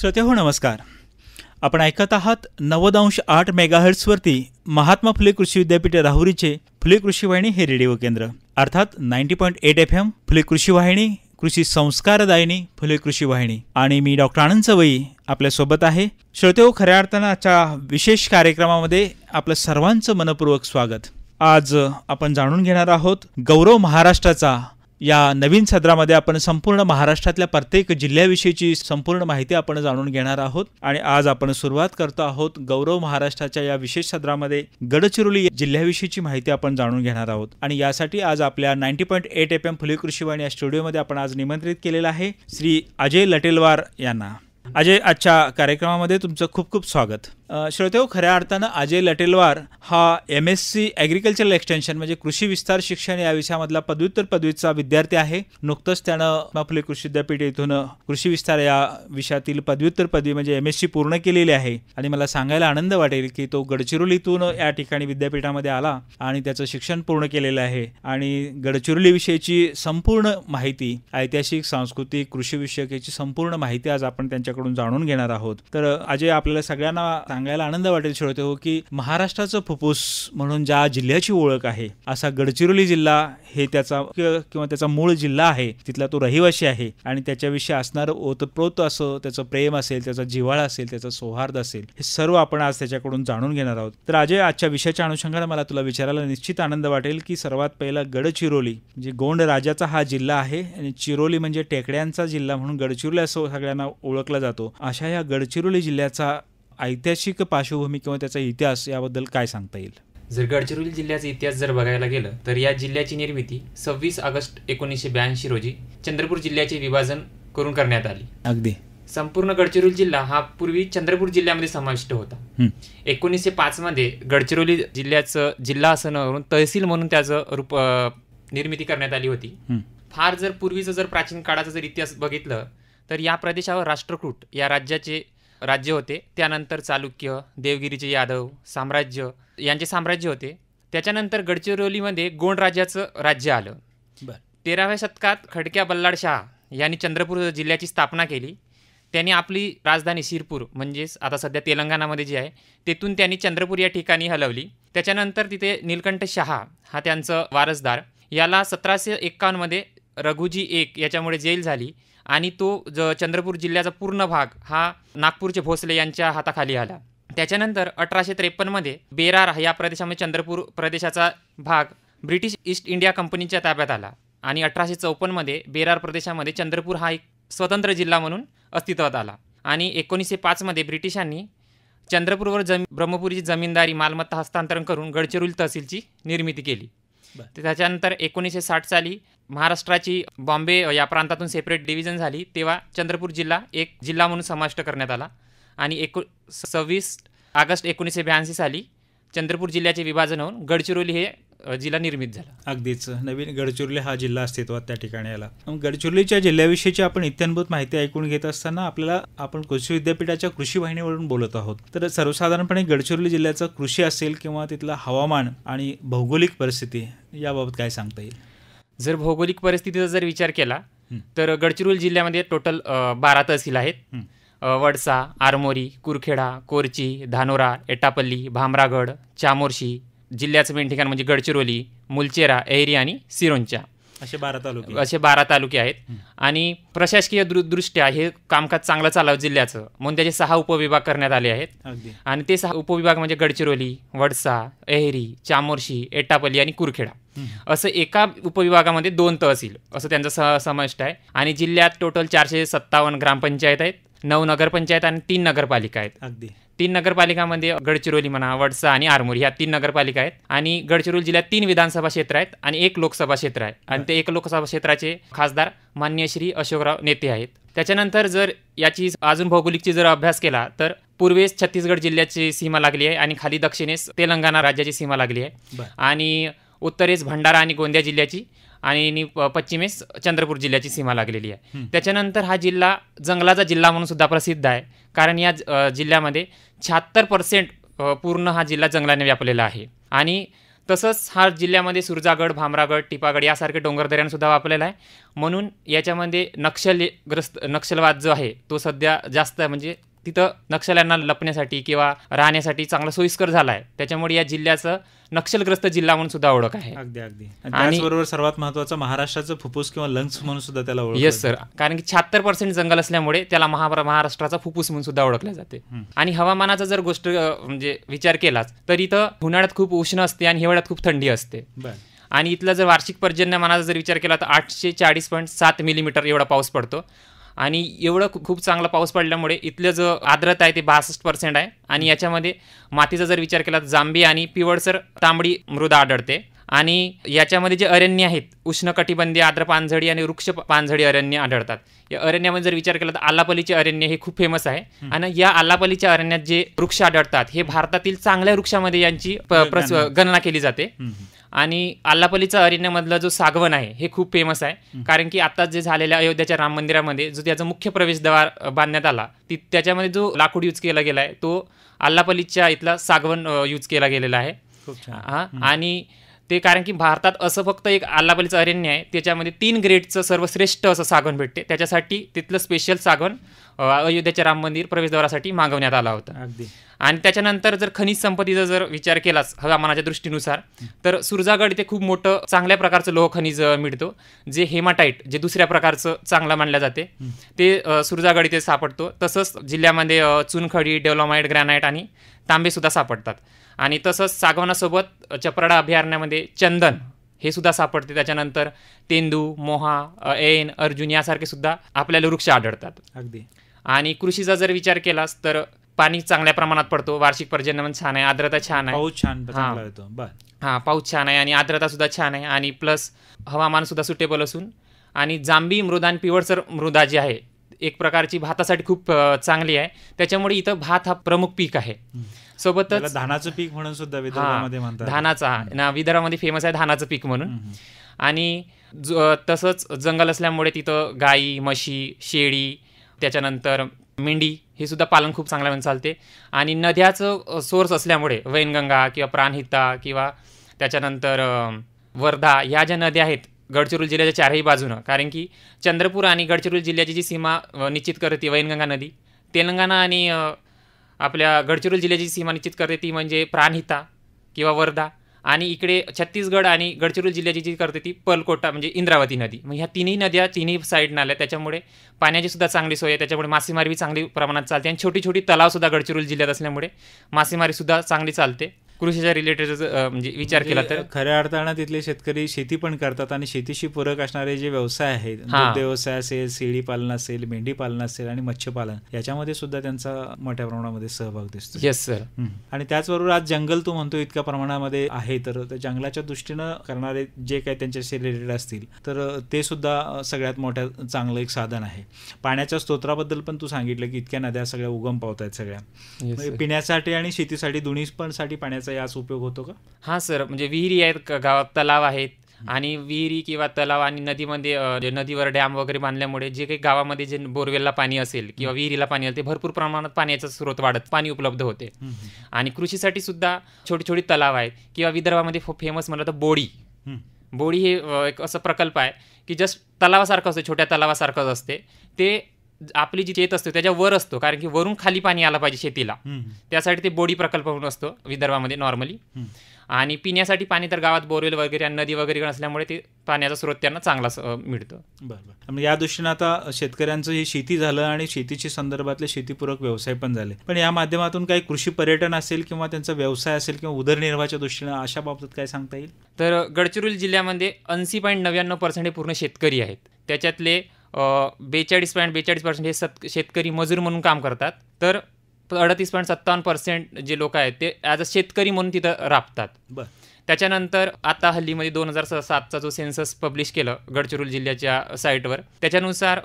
श्रोतेहो नमस्कार. आपण ऐकत आहात 90.8 मेगाहर्ट्झवरती महात्मा फुले कृषी विद्यापीठ राहुरीचे फुले कृषी वाहिनी हे रेडिओ केंद्र, अर्थात 90.8 FM फुले कृषी वाहिनी, कृषी संस्कारदायिनी फुले कृषी वाहिनी. आणि मी डॉक्टर आनंद चवई आपल्यासोबत आहे. श्रोतेहो, खऱ्या अर्थानं आजच्या विशेष कार्यक्रमामध्ये आपलं सर्वांचं मनपूर्वक स्वागत. आज आपण जाणून घेणार आहोत गौरव महाराष्ट्राचा. या नवीन सदरामध्ये आपण संपूर्ण महाराष्ट्रातल्या प्रत्येक जिल्ह्याविषयीची संपूर्ण माहिती आपण जाणून घेणार आहोत. आणि आज आपण सुरुवात करतो आहोत गौरव महाराष्ट्राच्या या विशेष सदरामध्ये गडचिरोली जिल्ह्याविषयीची माहिती आपण जाणून घेणार आहोत. आणि यासाठी आज आपल्या 90.8 FM फुले कृषी वाहिनी या स्टुडिओमध्ये आपण आज निमंत्रित केलेलं आहे श्री अजय लटेलवार यांना. अजय, आजच्या कार्यक्रमामध्ये तुमचं खूप खूप स्वागत. श्रोतेहो, खऱ्या अर्थानं अजय लटेलवार हा MSc ॲग्रिकल्चरल एक्सटेन्शन म्हणजे कृषी विस्तार शिक्षण या विषयामधला पदव्युत्तर पदवीचा विद्यार्थी आहे. नुकतंच त्यानं आपले कृषी विद्यापीठ येथून कृषी विस्तार या विषयातील पदव्युत्तर पदवी म्हणजे MSc पूर्ण केलेली आहे. आणि मला सांगायला आनंद वाटेल की तो गडचिरोलीतून या ठिकाणी विद्यापीठामध्ये आला आणि त्याचं शिक्षण पूर्ण केलेलं आहे. आणि गडचिरोलीविषयीची संपूर्ण माहिती, ऐतिहासिक, सांस्कृतिक, कृषी विषयक याची संपूर्ण माहिती आज आपण त्यांच्याकडून जाणून घेणार आहोत. तर अजय, आपल्याला सगळ्यांना सांगायला आनंद वाटेल श्रोते हो की महाराष्ट्राचं फुफ्फुस म्हणून ज्या जिल्ह्याची ओळख आहे असा गडचिरोली जिल्हा हे त्याचा किंवा त्याचा मूळ जिल्हा आहे, तिथला तो रहिवासी आहे. आणि त्याच्याविषयी असणारं ओतप्रोत असं त्याचं प्रेम असेल, त्याचा जिव्हाळा असेल, त्याचा सौहार्द असेल, हे सर्व आपण आज त्याच्याकडून जाणून घेणार आहोत. तर अजय, आजच्या विषयाच्या अनुषंगाने मला तुला विचारायला निश्चित आनंद वाटेल की सर्वात पहिला गडचिरोली म्हणजे गोंड राजाचा हा जिल्हा आहे आणि चिरोली म्हणजे टेकड्यांचा जिल्हा म्हणून गडचिरोली असं सगळ्यांना ओळखला जातो. अशा या गडचिरोली जिल्ह्याचा ऐतिहासिक पार्श्वभूमी किंवा त्याचा इतिहास याबद्दल काय सांगता येईल? जर गडचिरोली जिल्ह्याचा इतिहास जर बघायला गेलं तर या जिल्ह्याची निर्मिती 26 ऑगस्ट 1982 रोजी चंद्रपूर जिल्ह्याचे विभाजन करून करण्यात आली. अगदी संपूर्ण गडचिरोली जिल्हा हा पूर्वी चंद्रपूर जिल्ह्यामध्ये समाविष्ट होता. 1905 मध्ये गडचिरोली जिल्ह्याचं जिल्हा असं न तहसील म्हणून त्याचं रूप निर्मिती करण्यात आली होती. फार जर पूर्वीचं जर प्राचीन काळाचा जर इतिहास बघितलं तर या प्रदेशावर राष्ट्रकूट या राज्य होते. त्यानंतर चालुक्य, देवगिरीचे यादव साम्राज्य यांचे साम्राज्य होते. त्याच्यानंतर गडचिरोलीमध्ये गोंड राज्याचं राज्य आलं. 13व्या शतकात खडक्या बल्लाळ शाह यांनी चंद्रपूर जिल्ह्याची स्थापना केली. त्यांनी आपली राजधानी शिरपूर म्हणजेच आता सध्या तेलंगणामध्ये जी आहे तेथून त्यांनी चंद्रपूर या ठिकाणी हलवली. त्याच्यानंतर तिथे नीलकंठ शहा हा त्यांचं वारसदार, याला 1751 मध्ये रघुजी एक याच्यामुळे जेल झाली आणि तो चंद्रपूर जिल्ह्याचा पूर्ण भाग हा नागपूरचे भोसले यांच्या हाताखाली आला. त्याच्यानंतर 1853 मध्ये बेरार या प्रदेशामध्ये चंद्रपूर प्रदेशाचा भाग ब्रिटिश ईस्ट इंडिया कंपनीच्या ताब्यात आला आणि 1854 मध्ये बेरार प्रदेशामध्ये चंद्रपूर हा एक स्वतंत्र जिल्हा म्हणून अस्तित्वात आला. आणि 1905 मध्ये ब्रिटिशांनी चंद्रपूरवर ब्रह्मपुरीची जमीनदारी मालमत्ता हस्तांतरण करून गडचिरोली तहसीलची निर्मिती केली. त्याच्यानंतर 1960 साली महाराष्ट्राची बॉम्बे या प्रांतातून सेपरेट डिव्हिजन झाली, तेव्हा चंद्रपूर जिल्हा एक जिल्हा म्हणून समाविष्ट करण्यात आला. आणि 26 ऑगस्ट 1982 साली चंद्रपूर जिल्ह्याचे विभाजन होऊन गडचिरोली हे जिल्हा निर्मित झाला. अगदीच नवीन गडचिरोली हा जिल्हा अस्तित्वात त्या ठिकाणी आला. गडचिरोलीच्या जिल्ह्याविषयीची आपण इत्थंभूत माहिती ऐकून घेत असताना आपण कृषी विद्यापीठाच्या कृषी वाहिनीवरून बोलत आहोत. तर सर्वसाधारणपणे गडचिरोली जिल्ह्याचं कृषी असेल किंवा तिथलं हवामान आणि भौगोलिक परिस्थिती याबाबत काय सांगता येईल? जर भौगोलिक परिस्थितीचा जर विचार केला तर गडचिरोली जिल्ह्यामध्ये टोटल 12 तहसील आहेत. वडसा, आरमोरी, कुरखेडा, कोरची, धानोरा, एटापल्ली, भामरागड, चामोर्शी. जिल्ह्याचं मेन ठिकाण म्हणजे गडचिरोली, मुलचेरा, एहरी आणि सिरोंचा असे 12 तालुके आहेत. आणि प्रशासकीय दृष्ट्या हे कामकाज चांगलं चालावं जिल्ह्याचं म्हणून त्याचे 6 उपविभाग करण्यात आले आहेत. आणि ते 6 उपविभाग म्हणजे गडचिरोली, वडसा, एहरी, चामोर्शी, एटापल्ली आणि कुरखेडा. असं एका उपविभागामध्ये 2 तहसील असं त्यांचा समाविष्ट आहे. आणि जिल्ह्यात टोटल 457 ग्रामपंचायत आहेत, 9 नगरपंचायत आणि 3 नगरपालिका आहेत. अगदी 3 नगरपालिकामध्ये गडचिरोली म्हणा, वडसा आणि आरमोरी ह्या 3 नगरपालिका आहेत. आणि गडचिरोली जिल्ह्यात 3 विधानसभा क्षेत्र आहेत आणि 1 लोकसभा क्षेत्र आहे. आणि ते 1 लोकसभा क्षेत्राचे खासदार माननीय श्री अशोकराव नेते आहेत. त्याच्यानंतर जर याची अजून भौगोलिकची जर अभ्यास केला तर पूर्वेस छत्तीसगड जिल्ह्याची सीमा लागली आहे आणि खाली दक्षिणेस तेलंगणा राज्याची सीमा लागली आहे. आणि उत्तरेस भंडारा आणि गोंदिया जिल्ह्याची आणि पश्चिमेस चंद्रपूर जिल्ह्याची सीमा लागलेली आहे. त्याच्यानंतर हा जिल्हा जंगलाचा जिल्हा म्हणून सुद्धा प्रसिद्ध आहे, कारण या जिल्ह्यामध्ये 76% पूर्ण हा जिल्हा जंगलाने व्यापलेला आहे. आणि तसंच हा जिल्ह्यामध्ये सुरजागड, भामरागड, टिपागड यासारखे डोंगरदऱ्यांना सुद्धा वापरलेला आहे. म्हणून याच्यामध्ये नक्षलवाद जो आहे तो सध्या जास्त आहे. म्हणजे तिथं नक्षल्यांना लपण्यासाठी किंवा राहण्यासाठी चांगला सोयीस्कर झाला आहे. त्याच्यामुळे या जिल्ह्याचं नक्षलग्रस्त जिल्हा म्हणून सुद्धा ओळख आहे. अगदी अगदी. आणि त्याचबरोबर सर्वात महत्त्वाचं महाराष्ट्राचं फुफ्फुस किंवा लंग्स म्हणून सुद्धा त्याला ओळखलं. येस सर, कारण की 76% जंगल असल्यामुळे त्याला महाराष्ट्राचा फुफ्फुस म्हणून सुद्धा ओळखले जाते. आणि हवामानाचा जर गोष्ट म्हणजे विचार केलाच तर इथं उन्हाळ्यात खूप उष्ण असते आणि हिवाळ्यात खूप थंडी असते. आणि इथला जर वार्षिक पर्जन्यमानाचा जर विचार केला तर 840.7 मिलीमीटर एवढा पाऊस पडतो. आणि एवढं खूप चांगला पाऊस पडल्यामुळे इथलं जो आर्द्रता आहे ते 62% आहे. आणि याच्यामध्ये मातीचा जर विचार केला तर जांभी आणि पिवळसर तांबडी मृदा आढळते. आणि याच्यामध्ये जे अरण्य आहेत उष्णकटिबंधीय आर्द्र पानझडी आणि वृक्ष पानझडी अरण्य आढळतात. या अरण्यामध्ये जर विचार केला तर आलापल्लीचे अरण्य हे खूप फेमस आहे. आणि या आलापल्लीच्या अरण्यात जे वृक्ष आढळतात हे भारतातील चांगल्या वृक्षामध्ये यांची गणना केली जाते. आणि आलापल्लीचा अरण्यामधला जो सागवन आहे हे खूप फेमस आहे. कारण की आता जे झालेल्या अयोध्याच्या राम मंदिरामध्ये जो त्याचा मुख्य प्रवेशद्वार बांधण्यात आला त्याच्यामध्ये जो लाकूड यूज केला गेला आहे तो आलापल्लीच्या इथला सागवन यूज केला गेलेला आहे. आणि ते कारण की भारतात असं फक्त एक आलापल्लीचं अरण्य आहे त्याच्यामध्ये 3 ग्रेडचं सर्वश्रेष्ठ असं सागवन भेटते. त्याच्यासाठी तिथलं स्पेशल सागवन अयोध्याच्या राम मंदिर प्रवेशद्वारासाठी मागवण्यात आला होता. आणि त्याच्यानंतर जर खनिज संपत्तीचा जर विचार केलाच हवामानाच्या दृष्टीनुसार तर सुरजागड इथे खूप मोठं चांगल्या प्रकारचं लोह खनिज मिळतो जे हेमाटाईट जे दुसऱ्या प्रकारचं चांगलं मानलं जाते ते सुरजागड इथे सापडतो. तसंच जिल्ह्यामध्ये चुनखडी, डेव्हलमाइट, ग्रॅनाइट आणि तांबे सुद्धा सापडतात. आणि तसंच सागवनासोबत चपराडा अभयारण्यामध्ये चंदन हे सुद्धा सापडते. त्याच्यानंतर तेंदू, मोहा, ऐन, अर्जुन यासारखे सुद्धा आपल्याला वृक्ष आढळतात. अगदी. आणि कृषीचा जर विचार केलास तर पाणी चांगल्या प्रमाणात पडतो, वार्षिक पर्जन्यमान छान आहे, आर्द्रता छान आहे, पाऊस छान पाऊस छान आहे आणि आर्द्रता सुद्धा छान आहे. आणि प्लस हवामान सुद्धा सुटेबल असून आणि जांभी मृदा आणि पिवळसर मृदा जी आहे एक प्रकारची भातासाठी खूप चांगली आहे. त्याच्यामुळे इथं भात हा प्रमुख पीक आहे. सोबतच धानाचं पीक म्हणून सुद्धा विदर्भामध्ये म्हणतात. धानाचा विदर्भामध्ये फेमस आहे धानाचं पीक म्हणून. आणि तसंच जंगल असल्यामुळे तिथं गाई, म्हशी, शेळी, त्याच्यानंतर मेंढी हे सुद्धा पालन खूप चांगल्यापणे चालते. आणि नद्याचं सोर्स असल्यामुळे वैनगंगा किंवा प्राणहिता किंवा त्याच्यानंतर वर्धा ह्या ज्या नद्या आहेत गडचिरोली जिल्ह्याच्या चारही बाजूनं, कारण की चंद्रपूर आणि गडचिरोली जिल्ह्याची जी सीमा निश्चित करते वैनगंगा नदी, तेलंगणा आणि आपल्या गडचिरोली जिल्ह्याची सीमा निश्चित करते ती म्हणजे प्राणहिता किंवा वर्धा. आणि इकडे छत्तीसगड आणि गडचिरोली जिल्ह्याची जी करते ती पर्लकोटा म्हणजे इंद्रावती नदी. मग ह्या तिन्ही नद्या तिन्ही साईडनं आल्या त्याच्यामुळे पाण्याची सुद्धा चांगली सोय आहे. त्याच्यामुळे मासेमारी चांगली प्रमाणात चालते. आणि छोटी छोटी तलावसुद्धा गडचिरोली जिल्ह्यात असल्यामुळे मासेमारीसुद्धा चांगली चालते. कृषीच्या रिलेटेड म्हणजे विचार केला तर खऱ्या अर्थानं तिथले शेतकरी शेती पण करतात आणि शेतीशी पूरक असणारे जे व्यवसाय आहेत, दुग्ध व्यवसाय असेल, शेळी पालन असेल, मेंढी पालन असेल आणि मत्स्यपालन याच्यामध्ये सुद्धा त्यांचा मोठ्या प्रमाणामध्ये सहभाग दिसतो. Yes sir. आणि त्याचबरोबर आज जंगल तू म्हणतो इतक्या प्रमाणामध्ये आहे तर जंगलाच्या दृष्टीनं करणारे जे काही त्यांच्याशी रिलेटेड असतील तर ते सुद्धा सगळ्यात मोठ्या चांगलं एक साधन आहे. पाण्याच्या स्तोत्राबद्दल पण तू सांगितलं की इतक्या नद्या सगळ्या उगम पावत आहेत सगळ्या, पिण्यासाठी आणि शेतीसाठी दोन्ही पण साठी पाण्याचा याचा उपयोग होतो का? हां सर, म्हणजे विहिरी आहेत गावात, तलाव आहेत. आणि विहिरी किंवा तलाव आणि नदीमध्ये नदीवर डॅम वगैरे बांधल्यामुळे जे काही गावामध्ये जे बोरवेलला पाणी असेल किंवा विहिरीला पाणी असेल ते भरपूर प्रमाणात पाण्याचा स्रोत वाढत पाणी उपलब्ध होते. आणि कृषीसाठी सुद्धा छोटी छोटी तलाव आहेत. किंवा विदर्भामध्ये फेमस म्हणलं तर बोडी हे एक असं प्रकल्प आहे की जस्ट तलावासारखं असतं, छोट्या तलावासारखंच असते. ते आपली जी शेत असते त्याच्या वर असतो, कारण की वरून खाली पाणी आलं पाहिजे शेतीला, त्यासाठी ते बोडी प्रकल्प म्हणून असतो विदर्भामध्ये नॉर्मली. आणि पिण्यासाठी पाणी तर गावात बोरवेल वगैरे आणि नदी वगैरे असल्यामुळे ते पाण्याचा स्रोत त्यांना चांगला मिळतो. बरोबर. या दृष्टीनं आता शेतकऱ्यांचं ही शेती झालं आणि शेतीच्या संदर्भातले शेतीपूरक व्यवसाय पण झाले, पण या माध्यमातून काही कृषी पर्यटन असेल किंवा त्यांचा व्यवसाय असेल किंवा उदरनिर्वाहाच्या दृष्टीनं अशा बाबतीत काय सांगता येईल? तर गडचिरोली जिल्ह्यामध्ये 80.99% हे पूर्ण शेतकरी आहेत. त्याच्यातले 42.42% हे शेतकरी मजूर म्हणून काम करतात. तर 38.57% जे लोक आहेत ते ॲज अ शेतकरी म्हणून तिथं राबतात. त्याच्यानंतर आता हल्लीमध्ये 2007चा जो सेन्सस पब्लिश केलं गडचिरोली जिल्ह्याच्या साईटवर, त्याच्यानुसार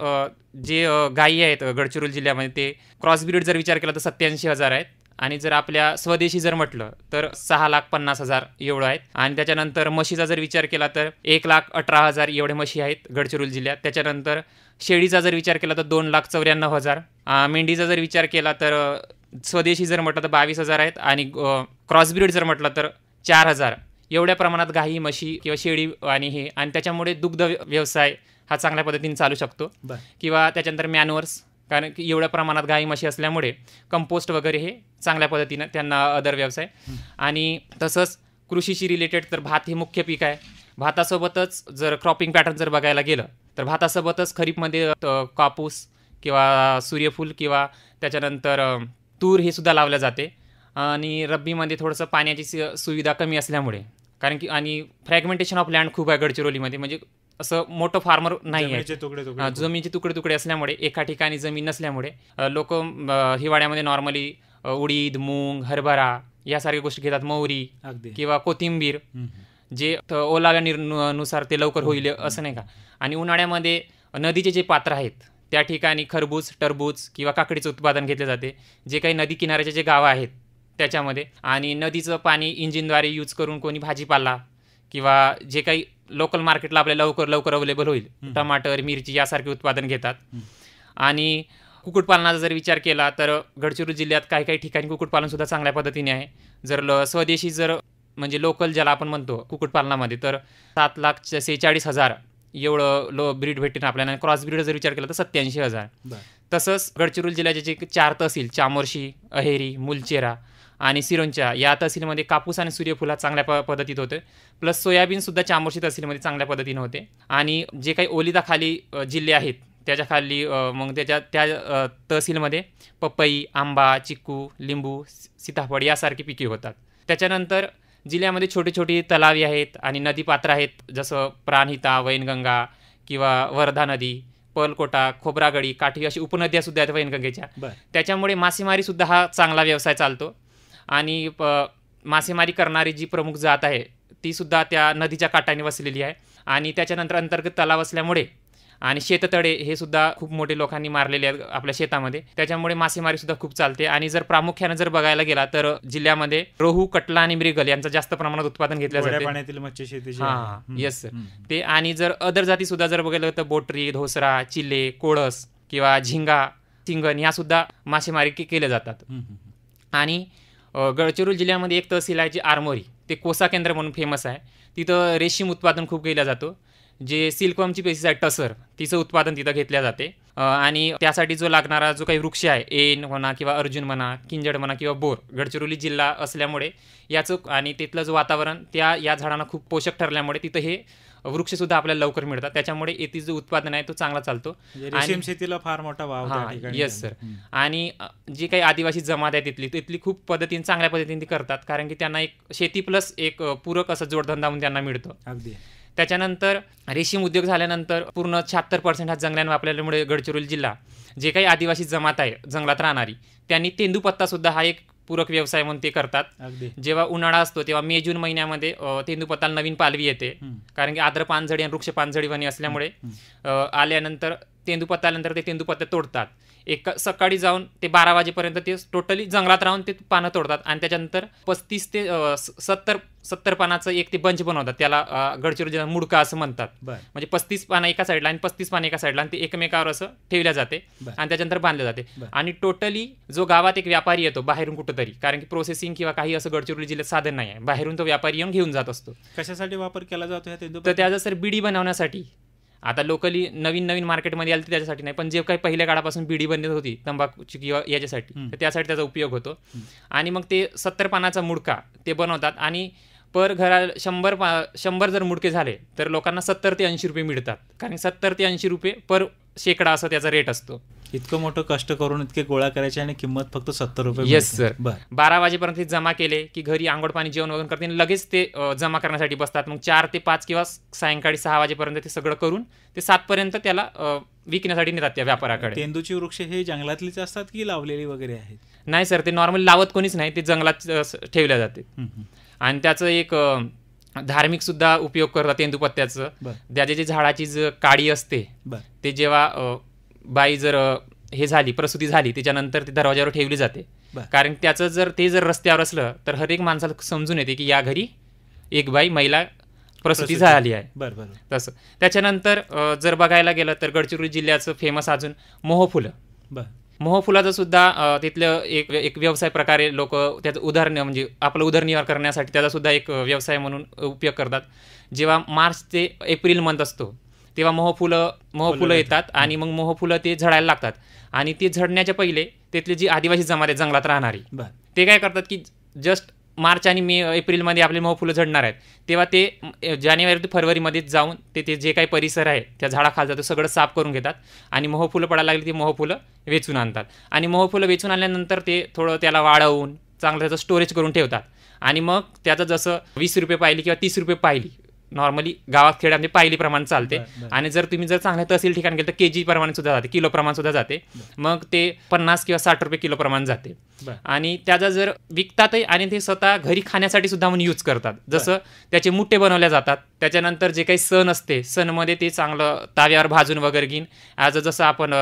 जे गायी आहेत गडचिरोली जिल्ह्यामध्ये ते क्रॉसब्रीड जर विचार केला तर 87,000 आहेत. आणि जर आपल्या स्वदेशी जर म्हटलं तर 6,50,000 एवढं आहेत. आणि त्याच्यानंतर म्हशीचा जर विचार केला तर 1,18,000 एवढे म्हशी आहेत गडचिरोली जिल्ह्यात. त्याच्यानंतर शेळीचा जर विचार केला तर 2,94,000. मेंढीचा जर विचार केला तर स्वदेशी जर म्हटलं तर 22,000 आहेत. आणि क्रॉसब्रीड जर म्हटलं तर 4,000 एवढ्या प्रमाणात गाई म्हशी किंवा शेळी आणि त्याच्यामुळे दुग्ध व्यवसाय हा चांगल्या पद्धतीने चालू शकतो. किंवा त्याच्यानंतर मॅनवर्स, कारण की एवढ्या प्रमाणात गाई म्हशी असल्यामुळे कंपोस्ट वगैरे हे चांगल्या पद्धतीनं त्यांना अदर व्यवसाय. आणि तसंच कृषीशी रिलेटेड तर भात हे मुख्य पीक आहे. भातासोबतच जर क्रॉपिंग पॅटर्न जर बघायला गेलं तर भातासोबतच खरीपमध्ये कापूस किंवा सूर्यफूल किंवा त्याच्यानंतर तूर हे सुद्धा लावलं जाते. आणि रब्बीमध्ये थोडंसं पाण्याची सुविधा कमी असल्यामुळे, कारण की आणि फ्रॅगमेंटेशन ऑफ लँड खूप आहे गडचिरोलीमध्ये, म्हणजे असं मोठं फार्मर नाही आहे. जमिनीचे तुकडे तुकडे असल्यामुळे एका ठिकाणी जमीन नसल्यामुळे लोक हिवाळ्यामध्ये नॉर्मली उडीद, मूग, हरभरा यासारख्या गोष्टी घेतात, मोहरी किंवा कोथिंबीर, जे ओलाव्यानुसार ते लवकर होईल असं नाही का. आणि उन्हाळ्यामध्ये नदीचे जे पात्र आहेत त्या ठिकाणी खरबूज, टरबूज किंवा काकडीचं उत्पादन घेतले जाते, जे काही नदी किनाऱ्याचे जे गावं आहेत त्याच्यामध्ये. आणि नदीचं पाणी इंजिनद्वारे यूज करून कोणी भाजीपाला किंवा जे काही लोकल मार्केटला आपल्याला लवकर अवेलेबल होईल, टमाटर, मिरची यासारखे उत्पादन घेतात. आणि कुक्कुटपालनाचा जर विचार केला तर गडचिरोली जिल्ह्यात काही ठिकाणी कुक्कुटपालनसुद्धा चांगल्या पद्धतीने आहे. जर स्वदेशी जर म्हणजे लोकल ज्याला आपण म्हणतो कुक्कुटपालनामध्ये, तर 7,46,000 एवढं ब्रीड भेटेन आपल्याला. क्रॉस ब्रीड जर विचार केला तर 87,000. तसंच गडचिरोली जिल्ह्याचे जे 4 तहसील, चामोर्शी, अहेरी, मुलचेरा आणि सिरोंचा या तहसीलमध्ये कापूस आणि सूर्यफूल चांगल्या पद्धतीत होते. प्लस सोयाबीनसुद्धा चामोर्शी तहसीलमध्ये चांगल्या पद्धतीने होते. आणि जे काही ओलिताखाली जिल्हे आहेत त्याच्या खाली मग त्या तहसीलमध्ये पपई, आंबा, चिक्कू, लिंबू, सीताफळ यासारखी पिके होतात. त्याच्यानंतर जिल्ह्यामध्ये छोटे छोटे तलावी आहेत आणि नदीपात्र आहेत, जसं प्राणहिता, वैनगंगा किंवा वर्धा नदी, पर्लकोटा, खोब्रागडी, काठी अशी उपनद्यासुद्धा आहेत वैनगंगेच्या. त्याच्यामुळे मासेमारीसुद्धा हा चांगला व्यवसाय चालतो. आणि मासेमारी करणारी जी प्रमुख जात आहे ती सुद्धा त्या नदीच्या काठाने वसलेली आहे. आणि त्याच्यानंतर अंतर्गत तलाव असल्यामुळे आणि शेततळे हे सुद्धा खूप मोठे लोकांनी मारलेले आहेत आपल्या शेतामध्ये, त्याच्यामुळे मासेमारीसुद्धा खूप चालते. आणि जर प्रामुख्याने जर बघायला गेला तर जिल्ह्यामध्ये रोहू, कटला आणि मृगल यांचं जास्त प्रमाणात उत्पादन घेतलं जाते. पाण्यातील मच्छी शेती. Yes sir. ते आणि जर अदर जाती सुद्धा जर बघायला तर बोटरी, धोसरा, चिले, कोळस किंवा झिंगा, चिंगण या सुद्धा मासेमारी केल्या जातात. आणि गडचिरोली जिल्ह्यामध्ये एक तहसील आहे जी आरमोरी, ते कोसा केंद्र म्हणून फेमस आहे. तिथं रेशीम उत्पादन खूप केलं जातो. जे सिल्कवर्मची पेशीस आहे टसर, तिचं उत्पादन तिथं घेतल्या जाते. आणि त्यासाठी जो लागणारा जो काही वृक्ष आहे, ऐन म्हणा किंवा अर्जुन म्हणा, किंजड म्हणा किंवा बोर, गडचिरोली जिल्हा असल्यामुळे याचं आणि तिथलं जो वातावरण या झाडांना खूप पोषक ठरल्यामुळे तिथं हे वृक्षसुद्धा आपल्याला लवकर मिळतात. त्याच्यामुळे येथे जो उत्पादन आहे तो चांगला चालतो. रेशीम शेतीला फार मोठा वाव. Yes sir. आणि जी काही आदिवासी जमात आहे तिथली खूप पद्धतीने चांगल्या पद्धतीने करतात, कारण की त्यांना एक शेती प्लस एक पूरक असं जोडधंदा म्हणून त्यांना मिळतो. अगदी. त्याच्यानंतर रेशीम उद्योग झाल्यानंतर पूर्ण 76% हा जंगलांना वापरल्यामुळे गडचिरोली जिल्हा जे काही आदिवासी जमात आहे जंगलात राहणारी, त्यांनी तेंदूपत्तासुद्धा हा एक पूरक व्यवसाय म्हणून ते करतात. जेव्हा उन्हाळा असतो तेव्हा मे जून महिन्यामध्ये तेंदूपत्ताला नवीन पालवी येते, कारण की आर्द्र पानझडी आणि वृक्ष पानझडी वणी असल्यामुळे आल्यानंतर तेंदूपत्ता आल्यानंतर ते तेंदूपत्ते तोडतात. सकाळी जाऊन ते 12 वाजेपर्यंत ते टोटली जंगलात राहून ते पानं तोडतात. आणि त्याच्यानंतर 35 ते 70 पानाचं एक ते बंच बनवतात, त्याला गडचिरोली जिल्ह्यात मुडका असं म्हणतात. म्हणजे 35 पानं एका साईडला आणि 35 पानं एका साईडला, आणि ते एकमेकावर असं ठेवल्या जाते आणि त्याच्यानंतर बांधले जाते. आणि टोटली जो गावात एक व्यापारी येतो बाहेरून कुठंतरी, कारण की प्रोसेसिंग किंवा काही असं गडचिरोली जिल्ह्यात साधन नाही आहे, बाहेरून तो व्यापारी येऊन घेऊन जात असतो. कशासाठी वापर केला जातो तर त्याचा सर बीडी बनवण्यासाठी. आता लोकली नवीन मार्केटमध्ये आली तर त्याच्यासाठी नाही, पण जे काही पहिल्या काळापासून बीडी बनत होती तंबाखूची किंवा याच्यासाठी, तर त्यासाठी त्याचा उपयोग होतो. आणि मग ते 70 पानाचा मुडका ते बनवतात आणि पर घराला 100 जर मुडके झाले तर लोकांना 70 ते 80 रुपये मिळतात, कारण 70 ते 80 रुपये पर शेकडा असं त्याचा रेट असतो. इतकं मोठं कष्ट करून इतके गोळा करायचे आणि किंमत फक्त 70 रुपये. Yes sir. 12 वाजेपर्यंत जमा केले की घरी आंघोळ पाणी जेवण वगैरे करते, लगेच ते जमा करण्यासाठी बसतात. मग 4 ते 5 किंवा सायंकाळी 6 वाजेपर्यंत ते सगळं करून ते 7 पर्यंत त्याला विकण्यासाठी नेतात त्या व्यापाऱ्याकडे. तेंदूची वृक्ष हे जंगलातलीच असतात की लावलेली वगैरे आहेत? नाही सर, ते नॉर्मल लावत कोणीच नाही, ते जंगलात ठेवल्या जाते. आणि त्याचं एक धार्मिक सुद्धा उपयोग करतात तेंदूपत्त्याचं. त्याची जी झाडाची काडी असते ते जेव्हा बाई जर हे झाली, प्रसूती झाली, त्याच्यानंतर ती दरवाजावर ठेवली जाते, कारण त्याचं जर रस्त्यावर असलं तर हर एक माणसाला समजून येते की या घरी एक बाई महिला प्रसूती झाली आहे. तसं त्याच्यानंतर जर बघायला गेलं तर गडचिरोली जिल्ह्याचं फेमस अजून मोहफुलं. मोहफुलाचा सुद्धा तिथलं एक व्यवसाय प्रकारे लोक त्याचं म्हणजे आपलं उदरनिर्वाह करण्यासाठी त्याचा सुद्धा एक व्यवसाय म्हणून उपयोग करतात. जेव्हा मार्च ते एप्रिल मंथ असतो तेव्हा मोहफुलं येतात आणि मग मोहफुलं ते झडायला लागतात आणि ते झडण्याच्या पहिले तिथले जी आदिवासी जमात आहे जंगलात राहणारी ते काय करतात की जस्ट मार्च आणि एप्रिलमध्ये आपले मोहफुलं झडणार आहेत तेव्हा ते जानेवारी ते फरवरीमध्ये जाऊन ते जे काही परिसर आहे त्या झाडाखालचा ते सगळं साफ करून घेतात आणि मोहफुलं पडायला लागली ती मोहफुलं वेचून आणतात आणि मोहफुलं वेचून आणल्यानंतर ते थोडं त्याला वाळवून चांगलं त्याचं स्टोरेज करून ठेवतात आणि मग त्याचं जसं 20 रुपये पाहिली किंवा 30 रुपये पाहिली नॉर्मली गावात खेड्यामध्ये पाहिली प्रमाण चालते आणि जर तुम्ही चांगल्या तहसील ठिकाणी गेलं तर केजी प्रमाणे सुद्धा जाते, किलो प्रमाण सुद्धा जाते, मग ते 50 किंवा 60 रुपये किलो प्रमाण जाते आणि त्याचा जर विकतातही आणि ते स्वतः घरी खाण्यासाठी सुद्धा म्हणून यूज करतात. जसं त्याचे मुठे बनवल्या जातात, त्याच्यानंतर जे काही सण असते सणमध्ये ते चांगलं ताव्यावर भाजून वगैरे घेऊन जसं आपण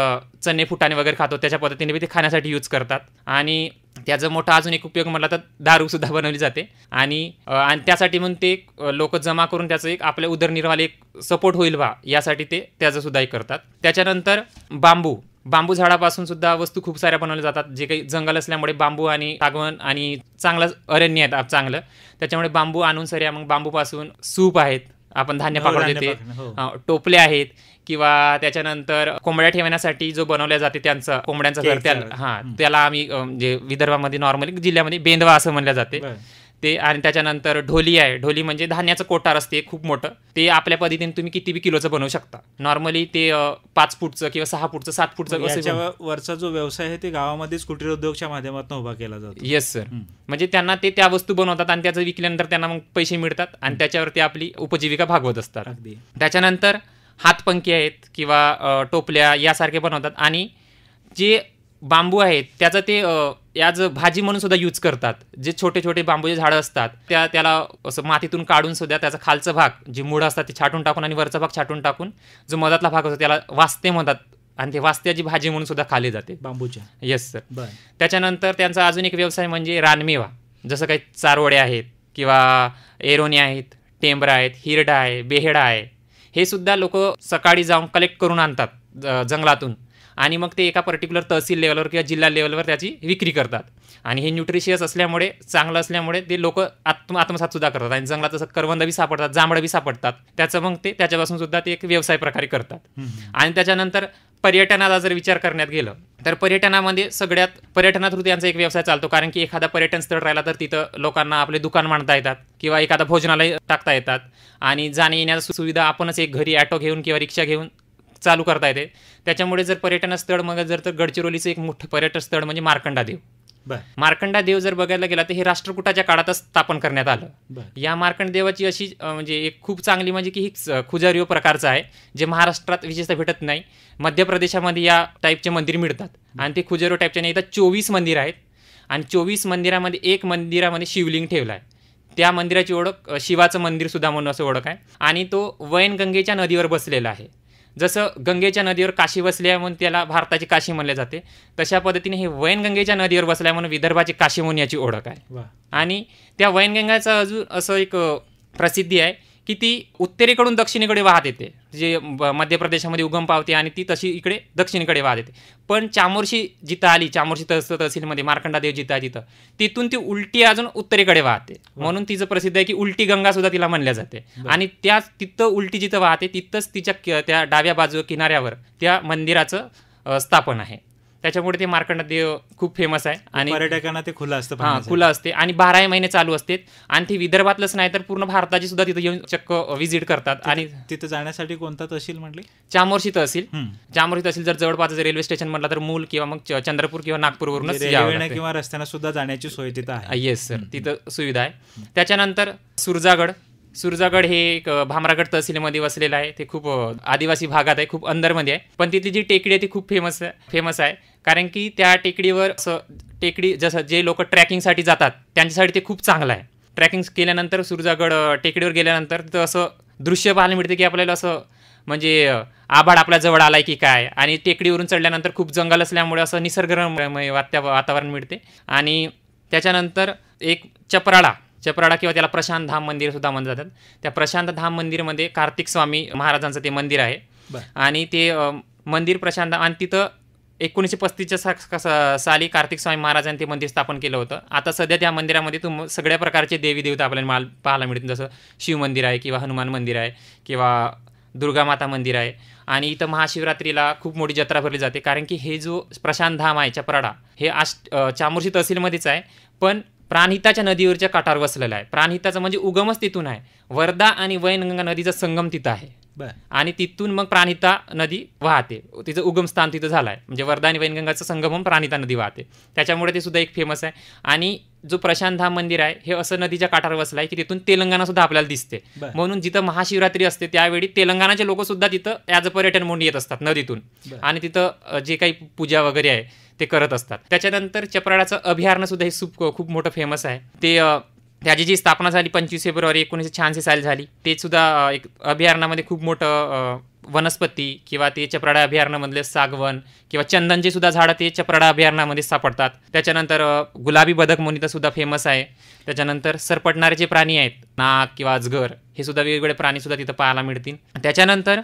चणे फुटाणे वगैरे खातो त्याच्या पद्धतीने ते खाण्यासाठी यूज करतात. आणि त्याचा मोठा अजून एक उपयोग म्हटला तर दारू सुद्धा बनवली जाते आणि त्यासाठी म्हणून ते लोक जमा करून त्याचं एक आपल्या उदरनिर्वाहाला एक सपोर्ट होईल यासाठी ते त्याचं सुद्धा एक करतात. त्याच्यानंतर बांबू झाडापासून सुद्धा वस्तू खूप साऱ्या बनवल्या जातात. जे काही जंगल असल्यामुळे बांबू आणि सागवण आणि चांगलं अरण्य आहेत चांगलं, त्याच्यामुळे बांबू आणून सऱ्या मग बांबूपासून सूप आहेत, आपण धान्य पाकडतो ते, टोपले आहेत किंवा त्याच्यानंतर कोंबड्या ठेवण्यासाठी जो बनवल्या जाते त्यांचं कोंबड्यांचं घर त्याला आम्ही म्हणजे विदर्भामध्ये नॉर्मली जिल्ह्यामध्ये बेंदवा असं म्हणलं जाते ते. आणि त्याच्यानंतर ढोली आहे, ढोली म्हणजे धान्याचं कोटार असते खूप मोठं, ते आपल्या पद्धतीने तुम्ही किती बी किलोचं बनवू शकता. नॉर्मली ते 5 फूटचं किंवा 6 फूटचं 7 फूटचं वरचा जो व्यवसाय आहे ते गावामध्येच कुटीर उद्योगच्या माध्यमातून उभा केला जातो. येस सर, म्हणजे त्यांना ते त्या वस्तू बनवतात आणि त्याचं विकल्यानंतर त्यांना मग पैसे मिळतात आणि त्याच्यावर ते आपली उपजीविका भागवत असतात. त्याच्यानंतर हातपंखे आहेत किंवा टोपल्या यासारखे बनवतात आणि जे बांबू आहेत त्याचं ते याज भाजी म्हणून सुद्धा यूज करतात. जे छोटे छोटे बांबूचे झाडं असतात त्याला असं मातीतून काढून सुद्धा त्याचा खालचा भाग जे मुळं असतात ते छाटून टाकून आणि वरचा भाग छाटून टाकून जो मधातला भाग असतो त्याला वास्ते म्हणतात आणि ते वास्त्याची भाजी म्हणून सुद्धा खाली जाते बांबूच्या. Yes sir. त्याच्यानंतर त्यांचा अजून एक व्यवसाय म्हणजे रानमेवा, जसं काही चारोळे आहेत किंवा एरोनी आहेत, टेंबरा आहेत, हिरडा आहे, बेहेडा आहे, हे सुद्धा लोक सकाळी जाऊन कलेक्ट करून आणतात जंगलातून आणि मग ते एका पर्टिक्युलर तहसील लेवलवर किंवा जिल्हा लेवलवर त्याची विक्री करतात. आणि हे न्यूट्रिशियस असल्यामुळे चांगलं असल्यामुळे ते लोक आत्मसात सुद्धा करतात आणि जंगलात तसं करवंद बी सापडतात, जांभळं बी सापडतात, त्याचं मग ते त्याच्यापासून सुद्धा ते एक व्यवसाय प्रकारे करतात. आणि त्याच्यानंतर पर्यटनाला जर विचार करण्यात गेलं तर पर्यटना थ्रू त्यांचा एक व्यवसाय चालतो. कारण की एखादा पर्यटन स्थळ राहिला तर तिथं लोकांना आपले दुकान मांडता येतात किंवा एखादा भोजनालय टाकता येतात आणि जाण्या येण्याची सुविधा आपणच एक घरी ॲटो घेऊन किंवा रिक्षा घेऊन चालू करता येते. त्याच्यामुळे जर पर्यटन स्थळ मग जर तर गडचिरोलीचं एक मोठं पर्यटन स्थळ म्हणजे मार्कंडादेव. मार्कंडादेव जर बघायला गेला तर हे राष्ट्रकूटाच्या काळातच स्थापन करण्यात आलं. या मार्कंडदेवाची अशी म्हणजे एक खूप चांगली म्हणजे की ही खुजारीव प्रकारचं आहे जे महाराष्ट्रात विशेषतः भेटत नाही. मध्य प्रदेशामध्ये या टाईपचे मंदिर मिळतात आणि ते खुजारीव टाईपच्या नाही. इथं 24 मंदिर आहेत आणि 24 मंदिरामध्ये एक मंदिरामध्ये शिवलिंग ठेवलं आहे. त्या मंदिराची ओळख शिवाचं मंदिर सुद्धा म्हणून असं ओळख आहे आणि तो वैनगंगेच्या नदीवर बसलेला आहे. जसं गंगेच्या नदीवर काशी बसल्या म्हणून त्याला भारताची काशी म्हणले जाते, तशा पद्धतीने हे वैनगंगेच्या नदीवर बसल्या म्हणून विदर्भाची काशी म्हणून याची ओळख आहे. आणि त्या वैनगंगाचं अजून असं एक प्रसिद्धी आहे की ती उत्तरेकडून दक्षिणेकडे वाहत येते, जे मध्य प्रदेशामध्ये उगम पावते आणि ती तशी इकडे दक्षिणेकडे वाहत येते. पण चामोर्शी जिथं आली, चामोर्शी तहसीलमध्ये मार्कंडादेव जिथं आहे तिथून ती उलटी अजून उत्तरेकडे वाहते म्हणून तिचं प्रसिद्ध आहे की उलटी गंगा सुद्धा तिला म्हणल्या जाते. आणि तिथं उलटी जिथं वाहते तिथंच तिच्या त्या डाव्या बाजू किनाऱ्यावर त्या मंदिराचं स्थापन आहे. त्याच्यामुळे ते मार्कंडदेव खूप फेमस आहे आणि पर्यटकांना ते खुलं असतं. खुलं असते आणि 12 महिने चालू असते आणि ते विदर्भातलंच नाही तर पूर्ण भारताची सुद्धा तिथं येऊन चक्क व्हिजिट करतात. आणि तिथं जाण्यासाठी कोणता तहसील म्हटले? चामोर्शी तहसील जर जवळपास रेल्वे स्टेशन म्हटलं तर मूल किंवा मग चंद्रपूर किंवा नागपूरवरूनच किंवा रस्त्याने सुद्धा जाण्याची सोय तिथं आहे. येस सर, तिथं सुविधा आहे. त्याच्यानंतर सुरजागड हे एक भामरागड तहसीलमध्ये वसलेलं आहे. ते खूप आदिवासी भागात आहे, खूप अंदरमध्ये आहे. पण तिथली जी टेकडी आहे ती खूप फेमस आहे कारण की त्या टेकडीवर जसं जे लोक ट्रॅकिंगसाठी जातात त्यांच्यासाठी ते खूप चांगलं आहे. ट्रॅकिंग केल्यानंतर सुरजागड टेकडीवर गेल्यानंतर तिथं असं दृश्य पाहायला मिळते की आपल्याला असं म्हणजे आभाळ आपल्या जवळ आलाय की काय. आणि टेकडीवरून चढल्यानंतर खूप जंगल असल्यामुळे असं निसर्गरम्य वातावरण मिळते. आणि त्याच्यानंतर एक चपराळा किंवा त्याला प्रशांत धाम मंदिर सुद्धा म्हणलं जातात. त्या प्रशांत धाम मंदिरमध्ये कार्तिक स्वामी महाराजांचं ते मंदिर आहे आणि ते मंदिर प्रशांत धाम आणि तिथं 1935च्या साली कार्तिक स्वामी महाराजांनी ते मंदिर स्थापन केलं होतं. आता सध्या त्या मंदिरामध्ये सगळ्या प्रकारचे देवी देवता आपल्याला पाहायला मिळतील, जसं शिव मंदिर आहे किंवा हनुमान मंदिर आहे किंवा दुर्गा माता मंदिर आहे. आणि इथं महाशिवरात्रीला खूप मोठी जत्रा भरली जाते, कारण की हे जो प्रशांत धाम आहे चपराडा, हे चामोर्शी तहसीलमध्येच आहे, पण प्राणहिताच्या नदीवरच्या काठावर वसलेलं आहे. प्राणहिताचं म्हणजे उगमच तिथून आहे. वर्धा आणि वैनगंगा नदीचा संगम तिथं आहे आणि तिथून मग प्राणहिता नदी वाहते. तिचं उगमस्थान तिथं झालं आहे, म्हणजे वर्धा आणि वैनगंगाचं संगम होऊन प्राणहिता नदी वाहते. त्याच्यामुळे ते सुद्धा एक फेमस आहे. आणि जो प्रशांत धाम मंदिर आहे हे असं नदीच्या काठावर वसलं आहे की तिथून तेलंगणा सुद्धा आपल्याला दिसते. म्हणून जिथं महाशिवरात्री असते त्यावेळी तेलंगणाचे लोक सुद्धा तिथं ॲज अ पर्यटन म्हणून येत असतात नदीतून, आणि तिथं जे काही पूजा वगैरे आहे ते करत असतात. त्याच्यानंतर चपराडाचं अभयारण्य सुद्धा हे खूप मोठं फेमस आहे. ते त्याची जी स्थापना झाली 25 फेब्रुवारी 1986 साली झाली. ते सुद्धा एक अभयारण्यामध्ये खूप मोठं वनस्पती किंवा ते चपराडा अभयारण्यामधले सागवन किंवा चंदनचे सुद्धा झाडं ते चपराडा अभयारण्यामध्ये सापडतात. त्याच्यानंतर गुलाबी बदक म्हणून इथं सुद्धा फेमस आहे. त्याच्यानंतर सरपटणारे जे प्राणी आहेत, नाग किंवा अजगर, हे सुद्धा वेगवेगळे प्राणी सुद्धा तिथं पाहायला मिळतील. त्याच्यानंतर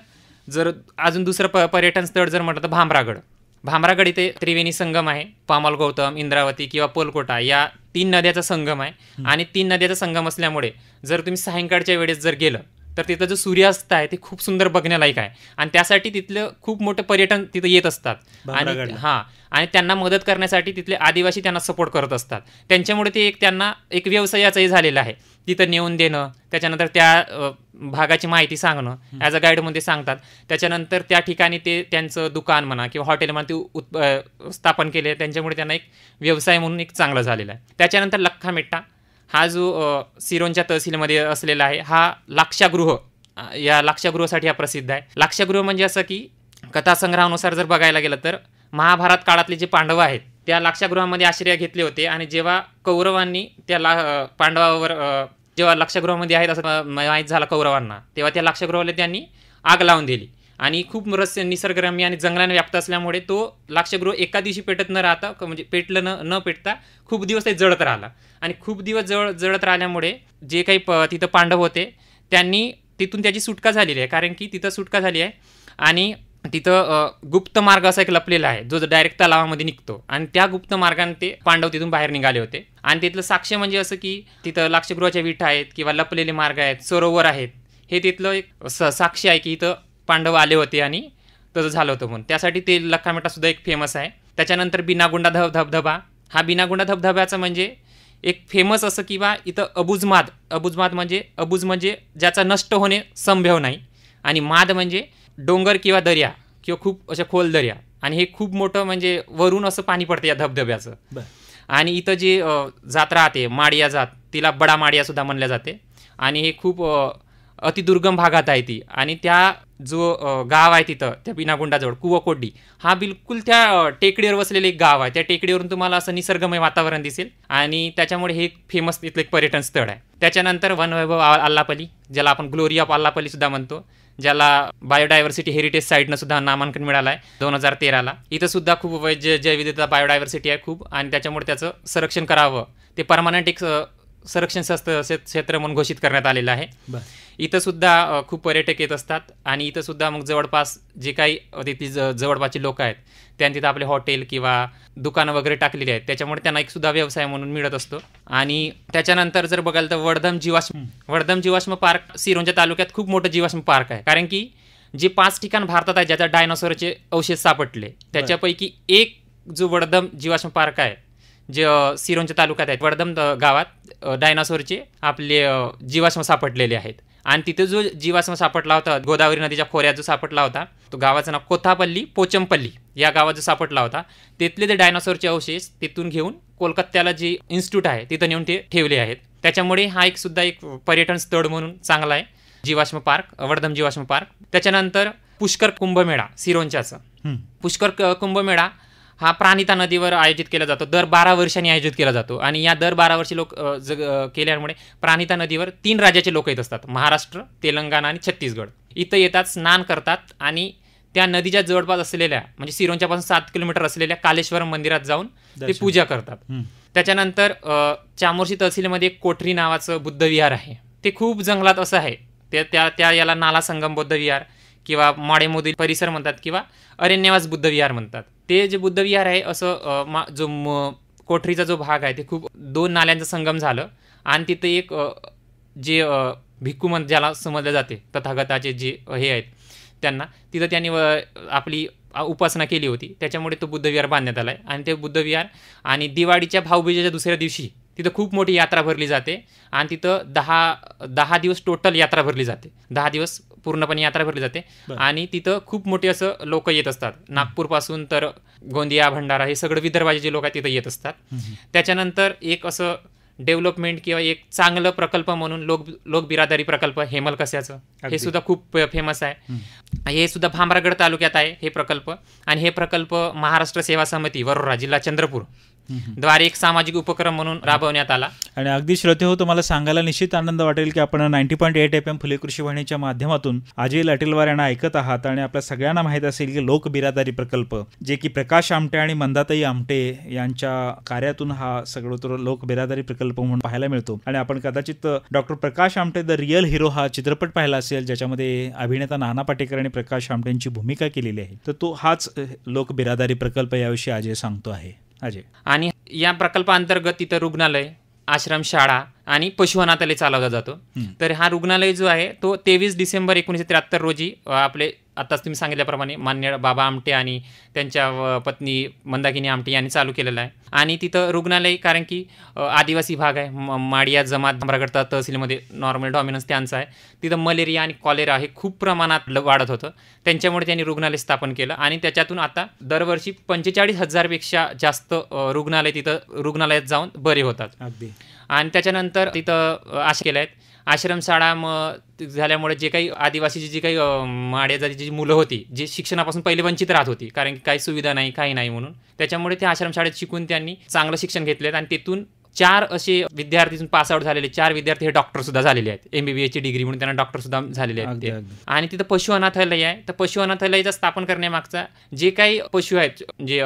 जर अजून दुसरं पर्यटन स्थळ जर म्हटलं तर भामरागड इथे त्रिवेणी संगम आहे. पामल गौतम, इंद्रावती किंवा पोलकोटा या 3 नद्याचा संगम आहे. आणि 3 नद्याचा संगम असल्यामुळे जर तुम्ही सायंकाळच्या वेळेस जर गेलं तर तिथं जो सूर्यास्त आहे ते खूप सुंदर बघण्यालायक आहे. आणि त्यासाठी तिथलं खूप मोठं पर्यटन तिथं येत असतात. आणि त्यांना मदत करण्यासाठी तिथले आदिवासी त्यांना सपोर्ट करत असतात. त्यांच्यामुळे ते त्यांना एक व्यवसायाचंही झालेलं आहे. तिथं नेऊन देणं, त्याच्यानंतर त्या भागाची माहिती सांगणं, ॲज अ गाईडमध्ये सांगतात. त्याच्यानंतर त्या ठिकाणी ते त्यांचं दुकान म्हणा किंवा हॉटेल म्हणा ते स्थापन केले. त्यांच्यामुळे त्यांना एक व्यवसाय म्हणून एक चांगलं झालेलं आहे. त्याच्यानंतर लख्खामेट्टा हा जो सिरोंचा तहसीलमध्ये असलेला आहे, हा लाक्षागृह, या लाक्षागृहासाठी हा प्रसिद्ध आहे. लाक्षागृह म्हणजे असं की कथासंग्रहानुसार जर बघायला गेलं तर महाभारत काळातले जे पांडव आहेत त्या लाक्षागृहामध्ये आश्रय घेतले होते. आणि जेव्हा कौरवांनी त्या पांडवावर जेव्हा लाक्षागृहामध्ये आहेत असं माहीत झालं कौरवांना, तेव्हा त्या लाक्षागृहाला त्यांनी आग लावून दिली. आणि खूप निसर्गरम्य आणि जंगलाने व्याप्त असल्यामुळे तो लाक्षागृह एका दिवशी पेटत न राहता, म्हणजे पेटलं न पेटता खूप दिवस ते जळत राहिलं. आणि खूप दिवस जळत राहिल्यामुळे जे काही तिथं पांडव होते त्यांनी तिथून त्याची सुटका झालेली आहे, कारण की तिथं सुटका झाली आहे. आणि तिथं गुप्त मार्ग असा एक लपलेला आहे जो डायरेक्ट तलावामध्ये निघतो. आणि त्या गुप्त मार्गाने ते पांडव तिथून बाहेर निघाले होते. आणि तिथलं साक्ष म्हणजे असं की तिथं लाक्षागृहाच्या विटा आहेत किंवा लपलेले मार्ग आहेत, सरोवर आहेत, हे तिथलं एक साक्ष आहे की इथं पांडव आले होते आणि तसं झालं होतं म्हणून. त्यासाठी ते लख्खामेट्टा सुद्धा एक फेमस आहे. त्याच्यानंतर बिनागुंडा धबधबा, हा बिनागुंडा धबधब्याचं म्हणजे एक फेमस असं किंवा इथं अबुजमाद म्हणजे ज्याचा नष्ट होणे संभव नाही, आणि माद म्हणजे डोंगर किंवा दर्या किंवा खूप अशा खोल दर्या, आणि हे खूप मोठं म्हणजे वरून असं पाणी पडतं या धबधब्याचं. आणि इथं जे जात राहते माडिया जात, तिला बडा माडिया सुद्धा म्हणल्या जाते. आणि हे खूप अतिदुर्गम भागात आहे ती. आणि त्या जो गाव आहे तिथं त्या बिनागुंडाजवळ कुवकोड्डी, हा बिलकुल त्या टेकडीवर वसलेलं एक गाव आहे. त्या टेकडीवरून तुम्हाला असं निसर्गमय वातावरण दिसेल, आणि त्याच्यामुळे हे फेमस तिथलं एक पर्यटन स्थळ आहे. त्याच्यानंतर वनवैभव आल्लापल्ली, ज्याला आपण ग्लोरी ऑफ आल्लापल्ली सुद्धा म्हणतो, ज्याला बायोडायव्हर्सिटी हेरिटेज साईटनं सुद्धा नामांकन मिळालं आहे 2013ला. इथं सुद्धा खूप जैवविविधता बायोडायव्हर्सिटी आहे खूप, आणि त्याच्यामुळे त्याचं संरक्षण करावं ते परमनंट एक संरक्षण क्षेत्र म्हणून घोषित करण्यात आलेलं आहे. इथं सुद्धा खूप पर्यटक येत असतात. आणि इथं सुद्धा मग जवळपास जे काही तिथे जवळपासचे लोक आहेत त्यांनी तिथं आपले हॉटेल किंवा दुकानं वगैरे टाकलेली आहेत, त्याच्यामुळे त्यांना एक सुद्धा व्यवसाय म्हणून मिळत असतो. आणि त्याच्यानंतर जर बघाल तर वर्धम जीवाश्म पार्क सिरोंचा तालुक्यात खूप मोठं जीवाश्म पार्क आहे, कारण की जे 5 ठिकाण भारतात आहे ज्याच्या डायनोसॉरचे अवशेष सापडले, त्याच्यापैकी एक जो वर्धम जीवाश्म पार्क आहे जे सिरोंचा तालुक्यात आहे, वर्धम गावात डायनासोरचे आपले जीवाश्म सापडलेले आहेत. आणि तिथे जो जीवाश्म सापडला होता गोदावरी नदीच्या खोऱ्यात जो सापडला होता, तो गावाचं नाव कोथापल्ली पोचमपल्ली या गावात जो सापडला होता, तिथले ते डायनासोरचे अवशेष तिथून घेऊन कोलकात्याला जे इन्स्टिट्यूट आहे तिथं नेऊन ते ठेवले आहेत. त्याच्यामुळे हा एक सुद्धा एक पर्यटन स्थळ म्हणून चांगला आहे जीवाश्म पार्क, वर्धम जीवाश्म पार्क. त्याच्यानंतर पुष्कर कुंभमेळा सिरोंचाचा पुष्कर कुंभमेळा हा प्राणहिता नदीवर आयोजित केला जातो. दर 12 वर्षांनी आयोजित केला जातो. आणि या दर 12 वर्षी लोक केल्यामुळे प्राणहिता नदीवर 3 राज्याचे लोक येत असतात, महाराष्ट्र, तेलंगणा आणि छत्तीसगड. इथं येतात, स्नान करतात, आणि त्या नदीच्या जवळपास असलेल्या म्हणजे सिरोंचापासून 7 किलोमीटर असलेल्या कालेश्वरम मंदिरात जाऊन ते पूजा करतात. त्याच्यानंतर चामोर्शी तहसीलमध्ये कोठरी नावाचं बुद्ध विहार आहे. ते खूप जंगलात असं आहे. त्या याला नाला संगम बुद्ध विहार किंवा माडेमोदी परिसर म्हणतात किंवा अरण्यवास बुद्ध विहार म्हणतात. ते जे बुद्धविहार आहे असं जो कोठरीचा जो भाग आहे ते खूप 2 नाल्यांचा संगम झालं आणि तिथं एक जे भिक्खू ज्याला समजले जाते तथागताचे जे हे आहेत त्यांना तिथं त्यांनी आपली उपासना केली होती, त्याच्यामुळे तो बुद्धविहार बांधण्यात आला आहे. आणि ते बुद्धविहार आणि दिवाळीच्या भाऊबीजेच्या दुसऱ्या दिवशी तिथं खूप मोठी यात्रा भरली जाते आणि तिथं 10 दिवस टोटल यात्रा भरली जाते. 10 दिवस पूर्णपणे यात्रा भरली जाते आणि तिथं खूप मोठी असं लोक येत असतात. नागपूरपासून तर गोंदिया, भंडारा हे सगळं विदर्भाचे जे लोक आहेत तिथं येत असतात. त्याच्यानंतर एक असं डेव्हलपमेंट किंवा एक चांगलं प्रकल्प म्हणून लोक बिरादरी प्रकल्प हेमल कस्याचं हे सुद्धा खूप फेमस आहे. हे सुद्धा भामरागड तालुक्यात आहे हे प्रकल्प. आणि हे प्रकल्प महाराष्ट्र सेवा समिती वरोरा जिल्हा चंद्रपूर द्वारे एक सामाजिक उपक्रम म्हणून राबवण्यात आला. आणि अगदी श्रोते हो, तुम्हाला सांगायला निश्चित आनंद वाटेल की आपण 90.8 FM फुले कृषी वाहिनीच्या माध्यमातून अजय लाटेलवार यांना ऐकत आहात. आणि आपल्या सगळ्यांना माहीत असेल की लोक बिरादारी प्रकल्प जे की प्रकाश आमटे आणि मंदाताई आमटे यांच्या कार्यातून हा सगळं लोक बिरादारी प्रकल्प म्हणून पाहायला मिळतो. आणि आपण कदाचित doctor Prakash Amte the real hero हा चित्रपट पाहिला असेल, ज्याच्यामध्ये अभिनेता नाना पाटेकर आणि प्रकाश आमटेंची भूमिका केलेली आहे. तर तो हाच लोक बिरादारी प्रकल्प याविषयी अजय सांगतो आहे. अजय, आणि या प्रकल्पाअंतर्गत तिथं रुग्णालय, आश्रमशाळा आणि पशु अनाथालय चालवला जातो. तर हा रुग्णालय जो आहे तो 23 डिसेंबर 1973 रोजी आपले आताच तुम्ही सांगितल्याप्रमाणे मान्य बाबा आमटे आणि त्यांच्या पत्नी मंदाकिनी आमटे यांनी चालू केलेलं आहे. आणि तिथं रुग्णालय कारण की आदिवासी भाग आहे, माडिया जमात भामरागड तहसीलमध्ये नॉर्मल डॉमिनन्स त्यांचा आहे. तिथं मलेरिया आणि कॉलेरा हे खूप प्रमाणात वाढत होतं, त्यांच्यामुळे त्यांनी रुग्णालय स्थापन केलं. आणि त्याच्यातून आता दरवर्षी 45,000पेक्षा जास्त रुग्णालयात जाऊन बरे होतात. अगदी. आणि त्याच्यानंतर तिथं केलं आहेत आश्रमशाळा झाल्यामुळे जे काही आदिवासीची जी काही माड्या जातीची जी मुलं होती, जे शिक्षणापासून पहिले वंचित राहत होती कारण की काही सुविधा नाही, काही नाही म्हणून, त्याच्यामुळे त्या आश्रमशाळेत शिकून त्यांनी चांगलं शिक्षण घेतलेत. आणि तिथून 4 असे विद्यार्थी पासआउट झालेले 4 विद्यार्थी हे डॉक्टर सुद्धा झालेले आहेत. MBBSची डिग्री म्हणून त्यांना डॉक्टर सुद्धा झालेले आहेत. आणि तिथं पशु अनाथालय आहे. तर पशु अनाथालयाचं स्थापन करण्यामागचा जे काही पशु आहेत, जे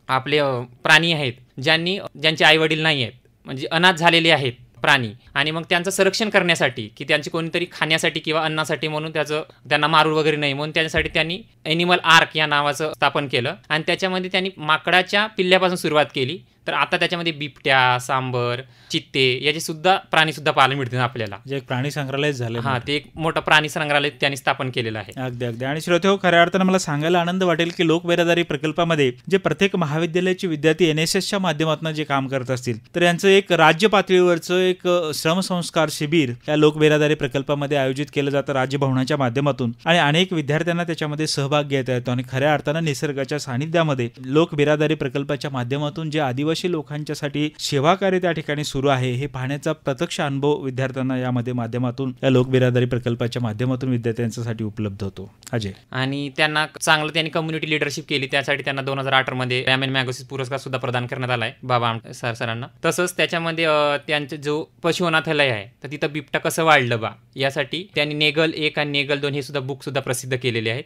आपले प्राणी आहेत, ज्यांचे आईवडील नाही आहेत, म्हणजे अनाथ झालेले आहेत प्राणी, आणि मग त्यांचं संरक्षण करण्यासाठी की त्यांची कोणीतरी खाण्यासाठी किंवा अन्नासाठी म्हणून त्यांना मारू वगैरे नाही म्हणून त्याच्यासाठी त्यांनी ॲनिमल आर्क या नावाचं स्थापन केलं. आणि त्याच्यामध्ये त्यांनी माकडाच्या पिल्ल्यापासून सुरुवात केली. तर आता त्याच्यामध्ये बिबट्या, सांबर, चित्ते याचे सुद्धा प्राणी सुद्धा पाहायला मिळतील आपल्याला. जे एक प्राणी संग्रहालय झालं, हा, ते एक मोठं प्राणी संग्रहालय त्यांनी स्थापन केलेलं आहे. अगदी अगदी. आणि श्रोते हो, खऱ्या अर्थानं मला सांगायला आनंद वाटेल की लोक बिरादारी प्रकल्पामध्ये जे प्रत्येक महाविद्यालयाचे विद्यार्थी NSSच्या माध्यमातून जे काम करत असतील, तर यांचं एक राज्य पातळीवरचं एक श्रमसंस्कार शिबिर या लोक बिरादारी प्रकल्पामध्ये आयोजित केलं जातं राज्यभवनाच्या माध्यमातून. आणि अनेक विद्यार्थ्यांना त्याच्यामध्ये सहभाग घेता येतो. आणि खऱ्या अर्थानं निसर्गाच्या सानिध्यामध्ये लोक बिरादारी प्रकल्पाच्या माध्यमातून जे आदिवासी लोकांच्यासाठी सेवा कार्य त्या ठिकाणी सुरू आहे हे पाहण्याचा प्रत्यक्ष अनुभव विद्यार्थ्यांना यामध्ये माध्यमातून या लोक बिरादारी प्रकल्पाच्या माध्यमातून विद्यार्थ्यांसाठी उपलब्ध होतो. अजय, आणि त्यांना त्यांनी कम्युनिटी लिडरशिप केली, त्यासाठी त्यांना 2008 मध्ये रॅमन मॅगोसिस पुरस्कार सुद्धा प्रदान करण्यात आला आहे बाबा सरांना. तसंच त्याच्यामध्ये त्यांचे जो पशु अनाथालय आहे तर तिथं बिबटा कसं वाढलं यासाठी त्यांनी नेगल 1 आणि नेगल 2 हे सुद्धा बुक सुद्धा प्रसिद्ध केलेले आहेत.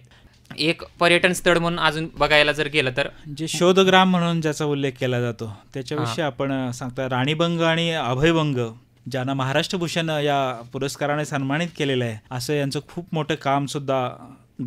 एक पर्यटन स्थळ म्हणून अजून बघायला जर गेलं तर जे शोधग्राम म्हणून ज्याचा उल्लेख केला जातो त्याच्याविषयी आपण सांगता. राणीबंग आणि अभयबंग ज्यांना महाराष्ट्र भूषण या पुरस्काराने सन्मानित केलेलं आहे, असं यांचं खूप मोठं काम सुद्धा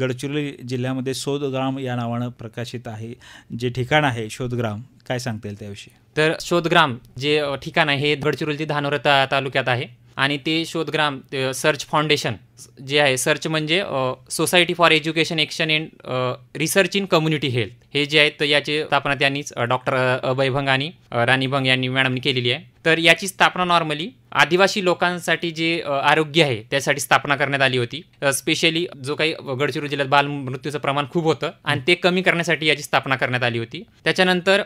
गडचिरोली जिल्ह्यामध्ये शोधग्राम या नावानं प्रकाशित आहे. जे ठिकाण आहे शोधग्राम, काय सांगता येईल त्याविषयी? तर शोधग्राम जे ठिकाण आहे हे गडचिरोली धानोरा तालुक्यात आहे. आणि ते शोधग्राम सर्च फाउंडेशन जे आहे, सर्च म्हणजे society for education action and research in community health, हे जे आहेत याची स्थापना त्यांनीच डॉक्टर अभय भंग आणि राणी भंग यांनी मॅडमनी केलेली आहे. तर याची स्थापना नॉर्मली आदिवासी लोकांसाठी जे आरोग्य आहे त्यासाठी स्थापना करण्यात आली होती. स्पेशली जो काही गडचिरोली जिल्ह्यात बालमृत्यूचं प्रमाण खूप होतं आणि ते कमी करण्यासाठी याची स्थापना करण्यात आली होती. त्याच्यानंतर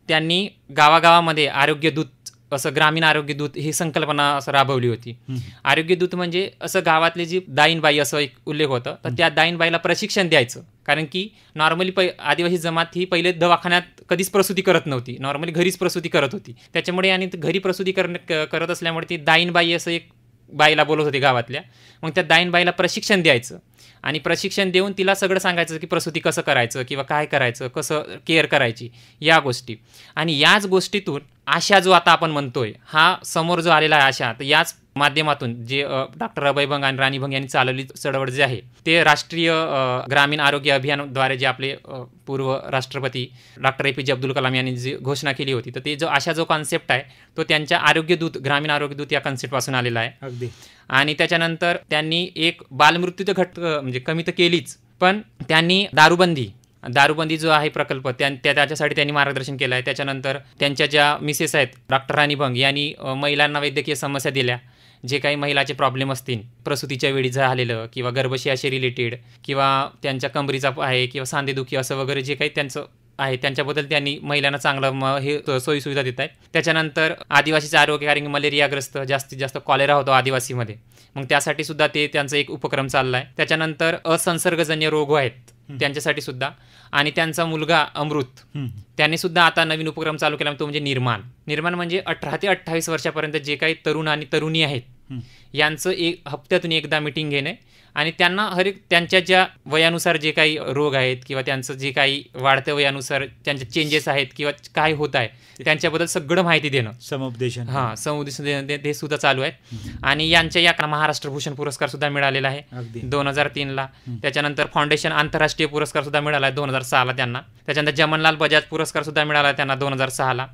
त्यांनी गावागावामध्ये आरोग्य दूत, असं ग्रामीण आरोग्य दूत ही संकल्पना असं राबवली होती. आरोग्य दूत म्हणजे असं गावातले जी दाईनबाई असं एक उल्लेख होता, तर त्या दाईनबाईला प्रशिक्षण द्यायचं. कारण की नॉर्मली आदिवासी जमात ही पहिले दवाखान्यात कधीच प्रसूती करत नव्हती, नॉर्मली घरीच प्रसूती करत होती. त्याच्यामुळे आणि घरी प्रसूती करत असल्यामुळे ती दाईनबाई असं एक बाईला बोलत होती गावातल्या. मग त्या दाईनबाईला प्रशिक्षण द्यायचं आणि प्रशिक्षण देऊन तिला सगळं सांगायचं की प्रसूती कसं करायचं किंवा काय करायचं, कसं केअर करायची या गोष्टी. आणि याच गोष्टीतून आशा जो आता आपण म्हणतोय हा समोर जो आलेला आहे आशा, तर याच माध्यमातून जे डॉक्टर अभय भंग आणि राणी भंग यांनी चालवली चळवळ जे आहे ते राष्ट्रीय ग्रामीण आरोग्य अभियानाद्वारे जे आपले पूर्व राष्ट्रपती डॉक्टर APJ अब्दुल कलाम यांनी जी घोषणा केली होती, तर ते अशा जो कॉन्सेप्ट आहे तो त्यांच्या आरोग्य दूत, ग्रामीण आरोग्य दूत या कॉन्सेप्टपासून आलेला आहे. अगदी. आणि त्याच्यानंतर त्यांनी एक बालमृत्यू तर म्हणजे कमी तर केलीच, पण त्यांनी दारूबंदी जो आहे प्रकल्प त्याच्यासाठी त्यांनी मार्गदर्शन केलं आहे. त्याच्यानंतर त्यांच्या ज्या मिसेस आहेत डॉक्टर राणी भंग यांनी महिलांना वैद्यकीय समस्या दिल्या, जे काही महिलाचे प्रॉब्लेम असतील प्रसूतीच्या वेळी झालेलं किंवा गर्भशयाशी रिलेटेड किंवा त्यांच्या कमरीचा आहे किंवा सांधेदुखी असं वगैरे जे काही त्यांचं आहे त्यांच्याबद्दल त्यांनी महिलांना चांगलं हे सोयीसुविधा देत आहेत. त्याच्यानंतर आदिवासीचं आरोग्य, कारण की मलेरियाग्रस्त जास्तीत जास्त कॉलेरा होतो आदिवासीमध्ये, मग त्यासाठी सुद्धा ते त्यांचा एक उपक्रम चालला आहे. त्याच्यानंतर असंसर्गजन्य रोग आहेत त्यांच्यासाठी सुद्धा, आणि त्यांचा मुलगा अमृत त्यांनी सुद्धा आता नवीन उपक्रम चालू केला, तो म्हणजे निर्माण म्हणजे 18 ते 28 वर्षापर्यंत जे काही तरुण आणि तरुणी आहेत यांचं हप्त्यातून एकदा मिटिंग घेणे आणि त्यांना त्यांच्या ज्या वयानुसार जे काही रोग आहेत किंवा त्यांचं जे काही वाढत्या वयानुसार त्यांचे चेंजेस आहेत किंवा काय होत आहे त्यांच्याबद्दल सगळं माहिती देणं, समुपदेशन ते सुद्धा चालू आहे. आणि यांच्या या महाराष्ट्र भूषण पुरस्कार सुद्धा मिळालेला आहे 2003ला. त्याच्यानंतर फाउंडेशन आंतरराष्ट्रीय पुरस्कार सुद्धा मिळाला आहे 2006ला त्यांना. त्याच्यानंतर जमनलाल बजाज पुरस्कार सुद्धा मिळाला आहे त्यांना 2006ला.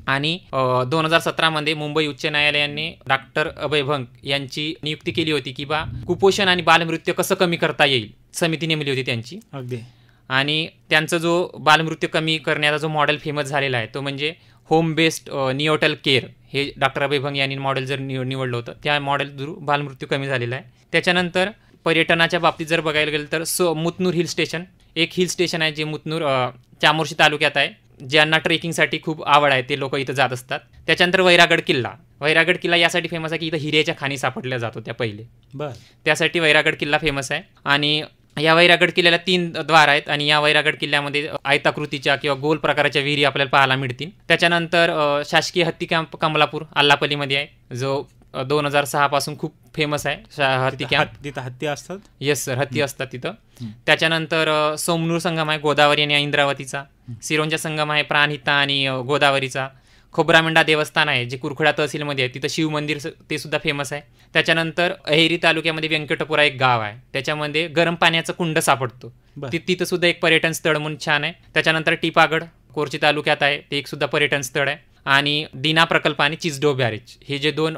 आणि 2017मध्ये मुंबई उच्च न्यायालयाने डॉक्टर अभय भंग यांची नियुक्ती केली होती की कुपोषण आणि बालमृत्यू कसं कमी करता येईल, समिती नेमली होती त्यांची. अगदी. आणि त्यांचा जो बालमृत्यू कमी करण्याचा जो मॉडेल फेमस झालेला आहे तो म्हणजे होम बेस्ड निओटल केअर, हे डॉक्टर अभय भंग यांनी मॉडेल जर निवडलं होतं, त्या मॉडेल थ्रू बालमृत्यू कमी झालेला आहे. त्याच्यानंतर पर्यटनाच्या बाबतीत जर बघायला गेलं तर मुतनूर हिल स्टेशन एक हिल स्टेशन आहे जे मुतनूर चामोर्शी तालुक्यात आहे. ज्यांना ट्रेकिंगसाठी खूप आवड आहे ते लोक इथं जात असतात. त्याच्यानंतर वैरागड किल्ला यासाठी फेमस आहे की इथं हिऱ्याच्या खाणी सापडल्या जात होत्या पहिले, त्यासाठी वैरागड किल्ला फेमस आहे. आणि या वैरागड किल्ल्याला 3 द्वार आहेत आणि या वैरागड किल्ल्यामध्ये आयताकृतीच्या किंवा गोल प्रकाराच्या विहिरी आपल्याला पाहायला मिळतील. त्याच्यानंतर शासकीय हत्ती कॅम्प कमलापूर आल्लापल्लीमध्ये आहे, जो 2006 पासून खूप फेमस आहे हत्ती कॅम्प. तिथं हत्ती असतात. येस सर, हत्ती असतात तिथं. त्याच्यानंतर सोमनूर संगम आहे गोदावरी आणि इंद्रावतीचा. सिरोंचा संगम आहे प्राणहिता आणि गोदावरीचा. खोब्रामेंढा देवस्थान आहे जे कुरखेडा तहसीलमध्ये आहे, तिथं शिव मंदिर ते सुद्धा फेमस आहे. त्याच्यानंतर अहेरी तालुक्यामध्ये व्यंकटपुरा एक गाव आहे, त्याच्यामध्ये गरम पाण्याचं कुंड सापडतो, तिथं सुद्धा एक पर्यटन स्थळ म्हणून छान आहे. त्याच्यानंतर टिपागड कोरची तालुक्यात आहे, ते एक सुद्धा पर्यटन स्थळ आहे. आणि दिना प्रकल्प आणि चिचडो बॅरेज हे जे 2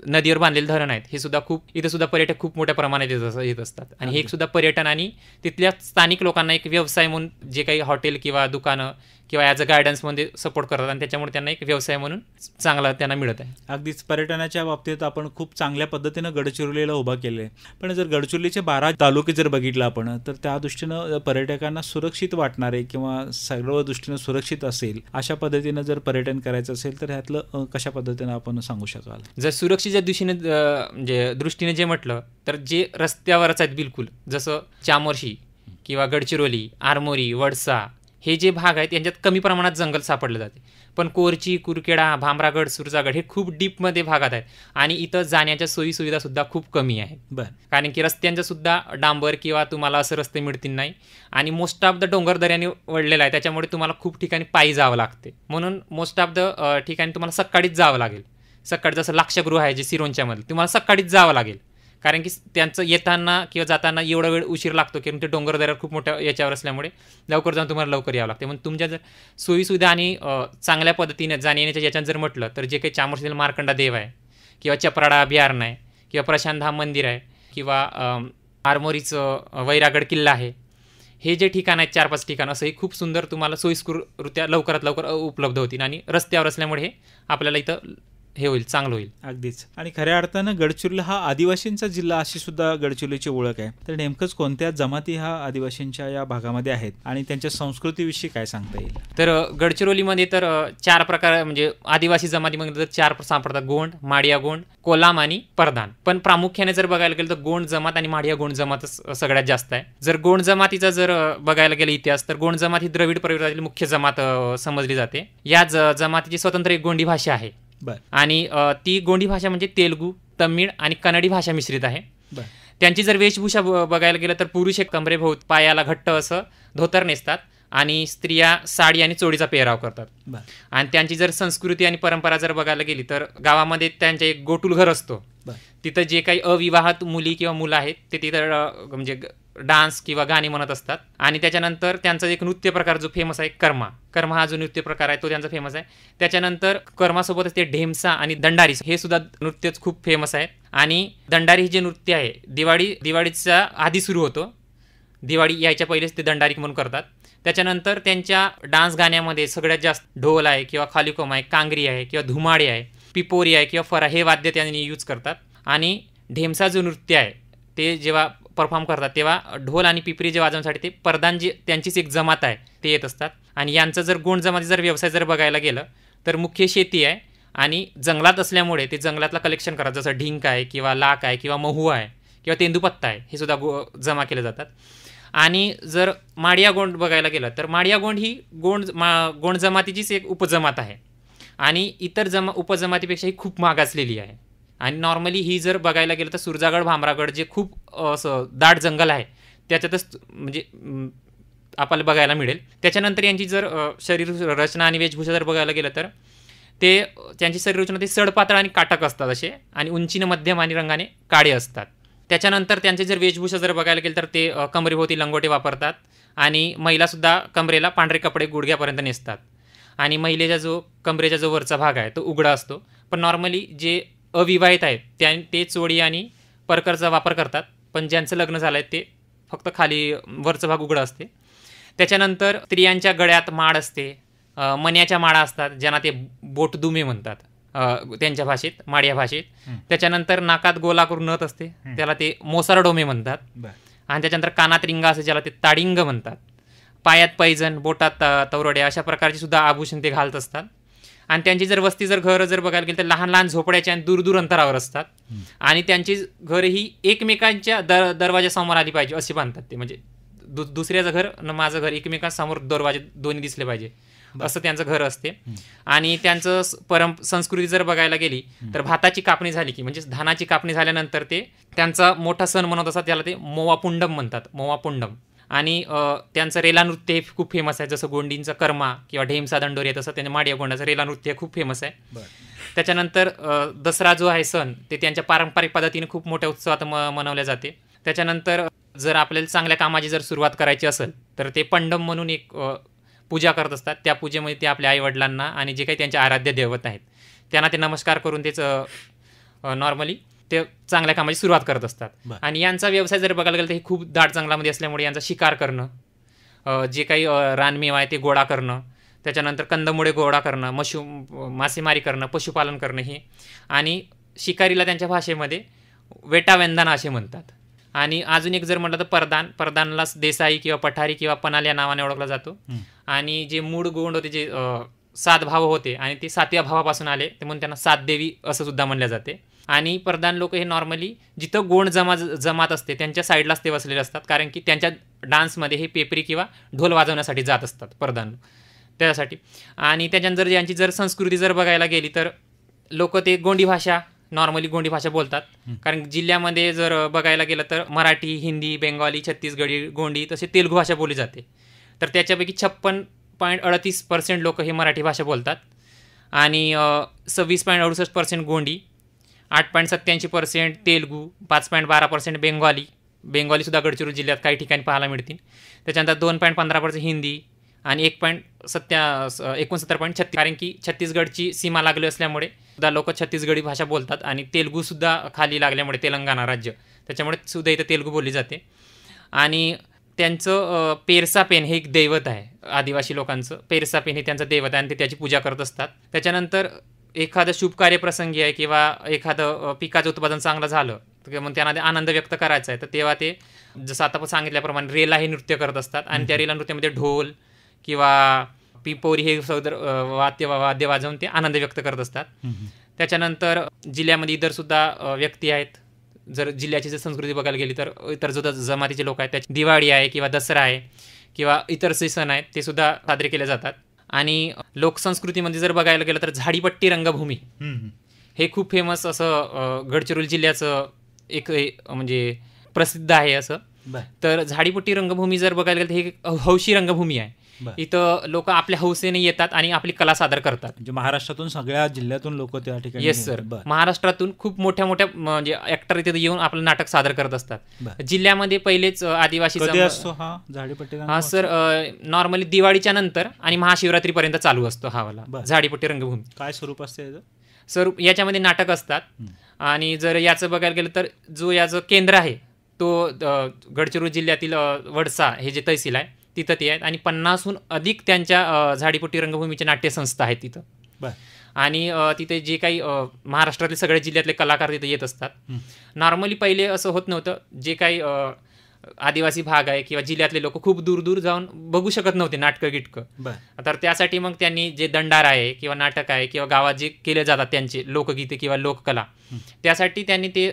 नदीवर बांधलेले धरण आहेत, हे सुद्धा इथं सुद्धा पर्यटक खूप मोठ्या प्रमाणात येत असतात. आणि हे एक सुद्धा पर्यटन आणि तिथल्या स्थानिक लोकांना एक व्यवसाय म्हणून जे काही हॉटेल किंवा दुकानं किंवा ॲज अ गायडन्समध्ये सपोर्ट करतात आणि त्याच्यामुळे त्यांना एक व्यवसाय म्हणून चांगला त्यांना मिळत आहे. अगदीच पर्यटनाच्या बाबतीत आपण खूप चांगल्या पद्धतीनं गडचिरोलीला उभा केलं आहे. पण जर गडचिरोलीचे 12 तालुके जर बघितलं आपण तर त्या दृष्टीनं पर्यटकांना सुरक्षित वाटणारे किंवा सर्व दृष्टीनं सुरक्षित असेल अशा पद्धतीनं जर पर्यटन करायचं असेल तर ह्यातलं कशा पद्धतीनं आपण सांगू शकाल? जर सुरक्षेच्या दृष्टीने जे म्हटलं तर जे रस्त्यावरच आहेत बिलकुल, जसं चामोर्शी किंवा गडचिरोली, आरमोरी, वडसा हे जे भाग आहेत यांच्यात कमी प्रमाणात जंगल सापडलं जाते. पण कोरची, कुरखेडा, भामरागड, सुरजागड हे खूप डीपमध्ये भागात आहेत आणि इथं जाण्याच्या सोयीसुविधा सुद्धा खूप कमी आहेत. कारण की रस्त्यांचं सुद्धा डांबर किंवा तुम्हाला असं रस्ते मिळतील नाही आणि मोस्ट ऑफ द डोंगर दऱ्याने वळलेला आहे, त्याच्यामुळे तुम्हाला खूप ठिकाणी पायी जावं लागते. म्हणून मोस्ट ऑफ द ठिकाणी तुम्हाला सकाळीच जावं लागेल. सकाळी जसं लाक्षगृह आहे जे सिरोंच्यामध्ये, तुम्हाला सकाळीच जावं लागेल, कारण की त्यांचं येताना किंवा जाताना एवढा वेळ उशीर लागतो की ते डोंगर दऱ्यावर खूप मोठ्या याच्यावर असल्यामुळे लवकर जाऊन तुम्हाला लवकर यावं लागते. म्हणून तुमच्या जर सोयीसुविधा आणि चांगल्या पद्धतीने जाण्याच्या याच्यात जर म्हटलं तर जे काही चामोर्शीतील मार्कंडा देव आहे किंवा चपराडा अभयारण्य आहे किंवा प्रशांत धाम मंदिर आहे किंवा आरमोरीचं वैरागड किल्ला आहे, हे जे ठिकाण आहेत 4-5 ठिकाण असं हे खूप सुंदर तुम्हाला सोयीस्कररित्या लवकरात लवकर उपलब्ध होतील आणि रस्त्यावर असल्यामुळे हे आपल्याला इथं हे होईल, चांगलं होईल. अगदीच. आणि खऱ्या अर्थानं गडचिरोली हा आदिवासींचा जिल्हा अशी सुद्धा गडचिरोलीची ओळख आहे. तर नेमकंच कोणत्या जमाती ह्या आदिवासींच्या या भागामध्ये आहेत आणि त्यांच्या संस्कृतीविषयी काय सांगता येईल? तर गडचिरोलीमध्ये तर 4 प्रकार म्हणजे आदिवासी जमातीमध्ये तर 4 सापडतात: गोंड, माडिया गोंड, कोलाम आणि परधान. पण प्रामुख्याने जर बघायला गेलं तर गोंड जमात आणि माडिया गोंड जमातच सगळ्यात जास्त आहे. जर गोंड जमातीचा जर बघायला गेलं इतिहास तर गोंड जमात ही द्रविड परिवारातील मुख्य जमात समजली जाते. या जमातीची स्वतंत्र एक गोंडी भाषा आहे आणि ती गोंडी भाषा म्हणजे तेलुगू, तमिळ आणि कन्नडी भाषा मिश्रित आहे. त्यांची जर वेशभूषा बघायला गेलं तर पुरुष एक कमरेभोवत पायाला घट्ट असं धोतर नेसतात आणि स्त्रिया साडी आणि चोळीचा पेहराव करतात. बरं. आणि त्यांची जर संस्कृती आणि परंपरा जर बघायला गेली तर गावामध्ये त्यांचे एक गोटुल घर असतो. बरं. तिथं जे काही अविवाहित मुली किंवा मुलं आहेत ते तिथं म्हणजे डान्स किंवा गाणी म्हणत असतात. आणि त्याच्यानंतर त्यांचा एक नृत्य प्रकार जो फेमस आहे कर्मा हा जो नृत्य प्रकार आहे तो त्यांचा फेमस आहे. त्याच्यानंतर कर्मासोबतच ते ढेमसा आणि दंडारी हे सुद्धा नृत्यच खूप फेमस आहे. आणि दंडारी हे जे नृत्य आहे दिवाळीच्या आधी सुरू होतो. दिवाळी यायच्या पहिलेच ते दंडारी म्हणून करतात. त्याच्यानंतर त्यांच्या डान्स गाण्यामध्ये सगळ्यात जास्त ढोल आहे किंवा खालीकोम आहे, कांगरी आहे किंवा धुमाडे आहे, पिपोरी आहे किंवा फरा हे वाद्य त्यांनी यूज करतात. आणि ढेमसा जो नृत्य आहे ते जेव्हा परफॉर्म करतात तेव्हा ढोल आणि पिपरी जे वाजवण्यासाठी ते परदान जे त्यांचीच एक जमात आहे ते येत असतात. आणि यांचं जर गोंड जमाती जर व्यवसाय जर बघायला गेलं तर मुख्य शेती आहे आणि जंगलात असल्यामुळे ते जंगलातला कलेक्शन करतात. जसं ढिंक आहे किंवा लाक आहे किंवा महू आहे किंवा तेंदूपत्ता आहे हे सुद्धा जमा केले जातात. आणि जर माडिया गोंड बघायला गेलं तर माडिया गोंड ही गोंड जमातीचीच एक उपजमात आहे आणि इतर उपजमातीपेक्षा ही खूप मागासलेली आहे. आणि नॉर्मली ही जर बघायला गेलं तर सुरजागड भामरागड जे खूप असं दाट जंगल आहे त्याच्यातच म्हणजे आपल्याला बघायला मिळेल. त्याच्यानंतर यांची जर शरीर रचना आणि वेशभूषा जर बघायला गेलं तर ते त्यांची शरीर रचना ते सडपातळ आणि काटक असतात असे आणि उंचीने मध्यम आणि रंगाने काळे असतात. त्याच्यानंतर त्यांचे जर वेशभूषा जर बघायला गेलं तर ते कमरेभोवती लंगोटे वापरतात आणि महिलासुद्धा कमरेला पांढरे कपडे गुडघ्यापर्यंत नेसतात. आणि महिलेचा कमरेचा जो वरचा भाग आहे तो उघडा असतो. पण नॉर्मली जे अविवाहित आहेत ते चोळी आणि परकरचा वापर करतात. पण ज्यांचं लग्न झालं आहे ते फक्त खाली वरचा भाग उघडा असते. त्याच्यानंतर स्त्रियांच्या गळ्यात माळ असते, मण्याच्या माळा असतात ज्यांना ते बोटदुमे म्हणतात त्यांच्या भाषेत, माडिया भाषेत. त्याच्यानंतर नाकात गोलाकृती नथ असते त्याला ते मोसारडोमे म्हणतात. आणि त्याच्यानंतर कानात रिंगा असते ज्याला ते ताडिंग म्हणतात. पायात पैजण, बोटात तवरड्या अशा प्रकारची सुद्धा आभूषण ते घालत असतात. आणि त्यांची जर वस्ती जर घरं जर बघायला गेली तर लहान लहान झोपड्याच्या आणि दूर दूर अंतरावर असतात. आणि त्यांची घरं ही एकमेकांच्या दरवाजासमोर आली पाहिजे अशी बांधतात ते. म्हणजे दुसऱ्याचं घर न माझं घर एकमेकांसमोर दरवाजे दोन्ही दिसले पाहिजे असं त्यांचं घर असते. आणि त्यांचं संस्कृती जर बघायला गेली तर भाताची कापणी झाली की म्हणजे धानाची कापणी झाल्यानंतर ते त्यांचा मोठा सण म्हणत असतात त्याला ते मोवापुंडम म्हणतात, मोवापुंडम. आणि त्यांचं रेला नृत्य हे खूप फेमस आहे. जसं गोंडींचं कर्मा किंवा ढेमसा दंडोरी तसं त्यांच्या माडिया गोंडाचं रेला नृत्य खूप फेमस आहे. त्याच्यानंतर दसरा जो आहे सण ते त्यांच्या पारंपरिक पद्धतीने खूप मोठ्या उत्सवात मनवल्या जाते. त्याच्यानंतर जर आपल्याला चांगल्या कामाची जर सुरुवात करायची असेल तर ते पंडम म्हणून एक पूजा करत असतात. त्या पूजेमध्ये ते आपल्या आईवडिलांना आणि जे काही त्यांचे आराध्य दैवत आहेत त्यांना ते नमस्कार करून तेच नॉर्मली ते चांगल्या कामाची सुरुवात करत असतात. आणि यांचा व्यवसाय जर बघायला गेलं तर हे खूप दाट जंगलामध्ये असल्यामुळे यांचा शिकार करणं, जे काही रानमेवा आहे ते गोळा करणं, त्याच्यानंतर कंदमुळे गोळा करणं, मासेमारी करणं, पशुपालन करणं हे. आणि शिकारीला त्यांच्या भाषेमध्ये वेटावेंदाना असे म्हणतात. आणि अजून एक जर म्हटलं तर परदानला देसाई किंवा पठारी किंवा पनाल या नावाने ओळखला जातो. आणि जे मूळ गोंड होते जे 7 भाव होते आणि ते 7व्या भावापासून आले ते म्हणून त्यांना 7 देवी असं सुद्धा म्हणलं जाते. आणि परदान लोक हे नॉर्मली जिथं गोंड जमात असते त्यांच्या साईडलाच ते बसलेले असतात कारण की त्यांच्या डान्समध्ये हे पेपरी किंवा ढोल वाजवण्यासाठी जात असतात परदान त्यासाठी. आणि त्याच्यानंतर यांची जर संस्कृती जर बघायला गेली तर लोक ते गोंडी भाषा नॉर्मली गोंडी भाषा बोलतात. कारण जिल्ह्यामध्ये जर बघायला गेलं तर मराठी, हिंदी, बेंगॉली, छत्तीसगडी, गोंडी तसे तेलुगू भाषा बोलली जाते. तर त्याच्यापैकी 56.38% लोक हे मराठी भाषा बोलतात आणि 26.68% गोंडी, 8.87% तेलुगू, 5.12% बेंगॉलीसुद्धा गडचिरोली जिल्ह्यात काही ठिकाणी पाहायला मिळतील. त्याच्यानंतर 2.15% हिंदी आणि 69.36 कारण की छत्तीसगडची सीमा लागली असल्यामुळे सुद्धा लोक छत्तीसगडी भाषा बोलतात. आणि तेलुगूसुद्धा खाली लागल्यामुळे तेलंगणा राज्य त्याच्यामुळे सुद्धा इथं तेलुगू बोलली जाते. आणि त्यांचं पेरसा पेन हे एक दैवत आहे आदिवासी लोकांचं. पेरसा पेन हे त्यांचं दैवत आहे आणि ते त्याची पूजा करत असतात. त्याच्यानंतर एखादं शुभ कार्यप्रसंगी आहे किंवा एखादं पिकाचं उत्पादन चांगलं झालं तर मग त्यांना आनंद व्यक्त करायचा आहे तर तेव्हा ते जसं आता सांगितल्याप्रमाणे रेला हे नृत्य करत असतात. आणि त्या रेला नृत्यामध्ये ढोल किंवा पिपोरी हे वाद्य वाजवून ते आनंद व्यक्त करत असतात. त्याच्यानंतर जिल्ह्यामध्ये इतर सुद्धा व्यक्ती आहेत. जर जिल्ह्याची जर संस्कृती बघायला गेली तर इतर जो जमातीचे लोक आहेत त्याची दिवाळी आहे किंवा दसरा आहे किंवा इतर जे सण आहेत ते सुद्धा साजरे केले जातात. आणि लोकसंस्कृतीमध्ये जर बघायला गेलं तर झाडीपट्टी रंगभूमी हे खूप फेमस असं गडचिरोली जिल्ह्याचं एक म्हणजे प्रसिद्ध आहे असं. बर. तर झाडीपट्टी रंगभूमी जर बघायला गेलं तर ही एक हौशी रंगभूमी आहे. बर. इथं लोक आपल्या हौसेने येतात आणि आपली कला सादर करतात. म्हणजे महाराष्ट्रातून सगळ्या जिल्ह्यातून लोक त्या ठिकाणी येस सर. बर. महाराष्ट्रातून खूप मोठ्या मोठ्या म्हणजे ऍक्टर इथे येऊन आपलं नाटक सादर करत असतात. बर. जिल्ह्यामध्ये पहिलेच आदिवासी कधी असतो हा झाडीपट्टी हा सर नॉर्मली दिवाळीच्या नंतर आणि महाशिवरात्रीपर्यंत चालू असतो हा वाला बर. झाडीपट्टी रंगभूमी. काय स्वरूप असते याचं? सर याच्यामध्ये नाटक असतात. आणि जर याचं बघायला गेलं तर जो याचं केंद्र आहे तो गडचिरोली जिल्ह्यातील वडसा हे जे तहसील आहे तिथं ते आहेत आणि 50हून अधिक त्यांच्या झाडीपट्टी रंगभूमीच्या नाट्यसंस्था आहेत तिथं. बर. आणि तिथे जे काही महाराष्ट्रातले सगळ्या जिल्ह्यातले कलाकार तिथे येत असतात. नॉर्मली पहिले असं होत नव्हतं. जे काही आदिवासी भाग आहे किंवा जिल्ह्यातले लोक खूप दूर दूर जाऊन बघू शकत नव्हते नाटकं गिटकं. तर त्यासाठी मग त्यांनी जे दंडारा आहे किंवा नाटक आहे किंवा गावात जे केले जातात त्यांचे लोकगीते किंवा लोककला त्यासाठी त्यांनी ते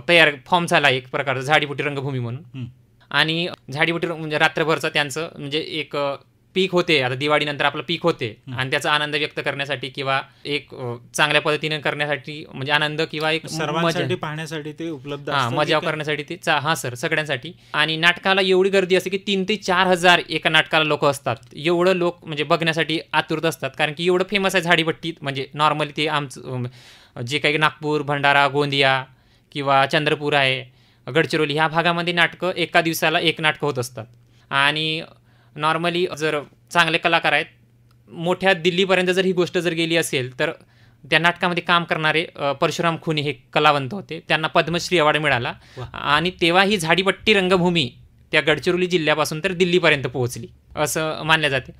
तयार फॉर्म झाला एक प्रकारचा झाडीपट्टी रंगभूमी म्हणून. आणि झाडीपट्टी म्हणजे रात्रभरचं त्यांचं म्हणजे एक पीक होते. आता दिवाळीनंतर आपलं पीक होते आणि त्याचा आनंद व्यक्त करण्यासाठी किंवा एक चांगल्या पद्धतीने करण्यासाठी म्हणजे आनंद किंवा एक सर्वांसाठी पाहण्यासाठी ते उपलब्ध असतं. मजा करण्यासाठी ते हा सर सगळ्यांसाठी. आणि नाटकाला एवढी गर्दी असते की 3 ते 4 हजार एका नाटकाला लोक असतात. एवढं लोक म्हणजे बघण्यासाठी आतुरत असतात कारण की एवढं फेमस आहे झाडीपट्टी. म्हणजे नॉर्मली ते आमचं जे काही नागपूर, भंडारा, गोंदिया किंवा चंद्रपूर आहे, गडचिरोली ह्या भागामध्ये नाटकं एका दिवसाला एक नाटकं होत असतात. आणि नॉर्मली जर चांगले कलाकार आहेत मोठ्या दिल्लीपर्यंत जर ही गोष्ट जर गेली असेल तर त्या नाटकामध्ये काम करणारे परशुराम खुनी हे कलावंत होते. त्यांना पद्मश्री अवॉर्ड मिळाला. आणि तेव्हा ही झाडीपट्टी रंगभूमी त्या गडचिरोली जिल्ह्यापासून तर दिल्लीपर्यंत पोहोचली असं मानले जाते.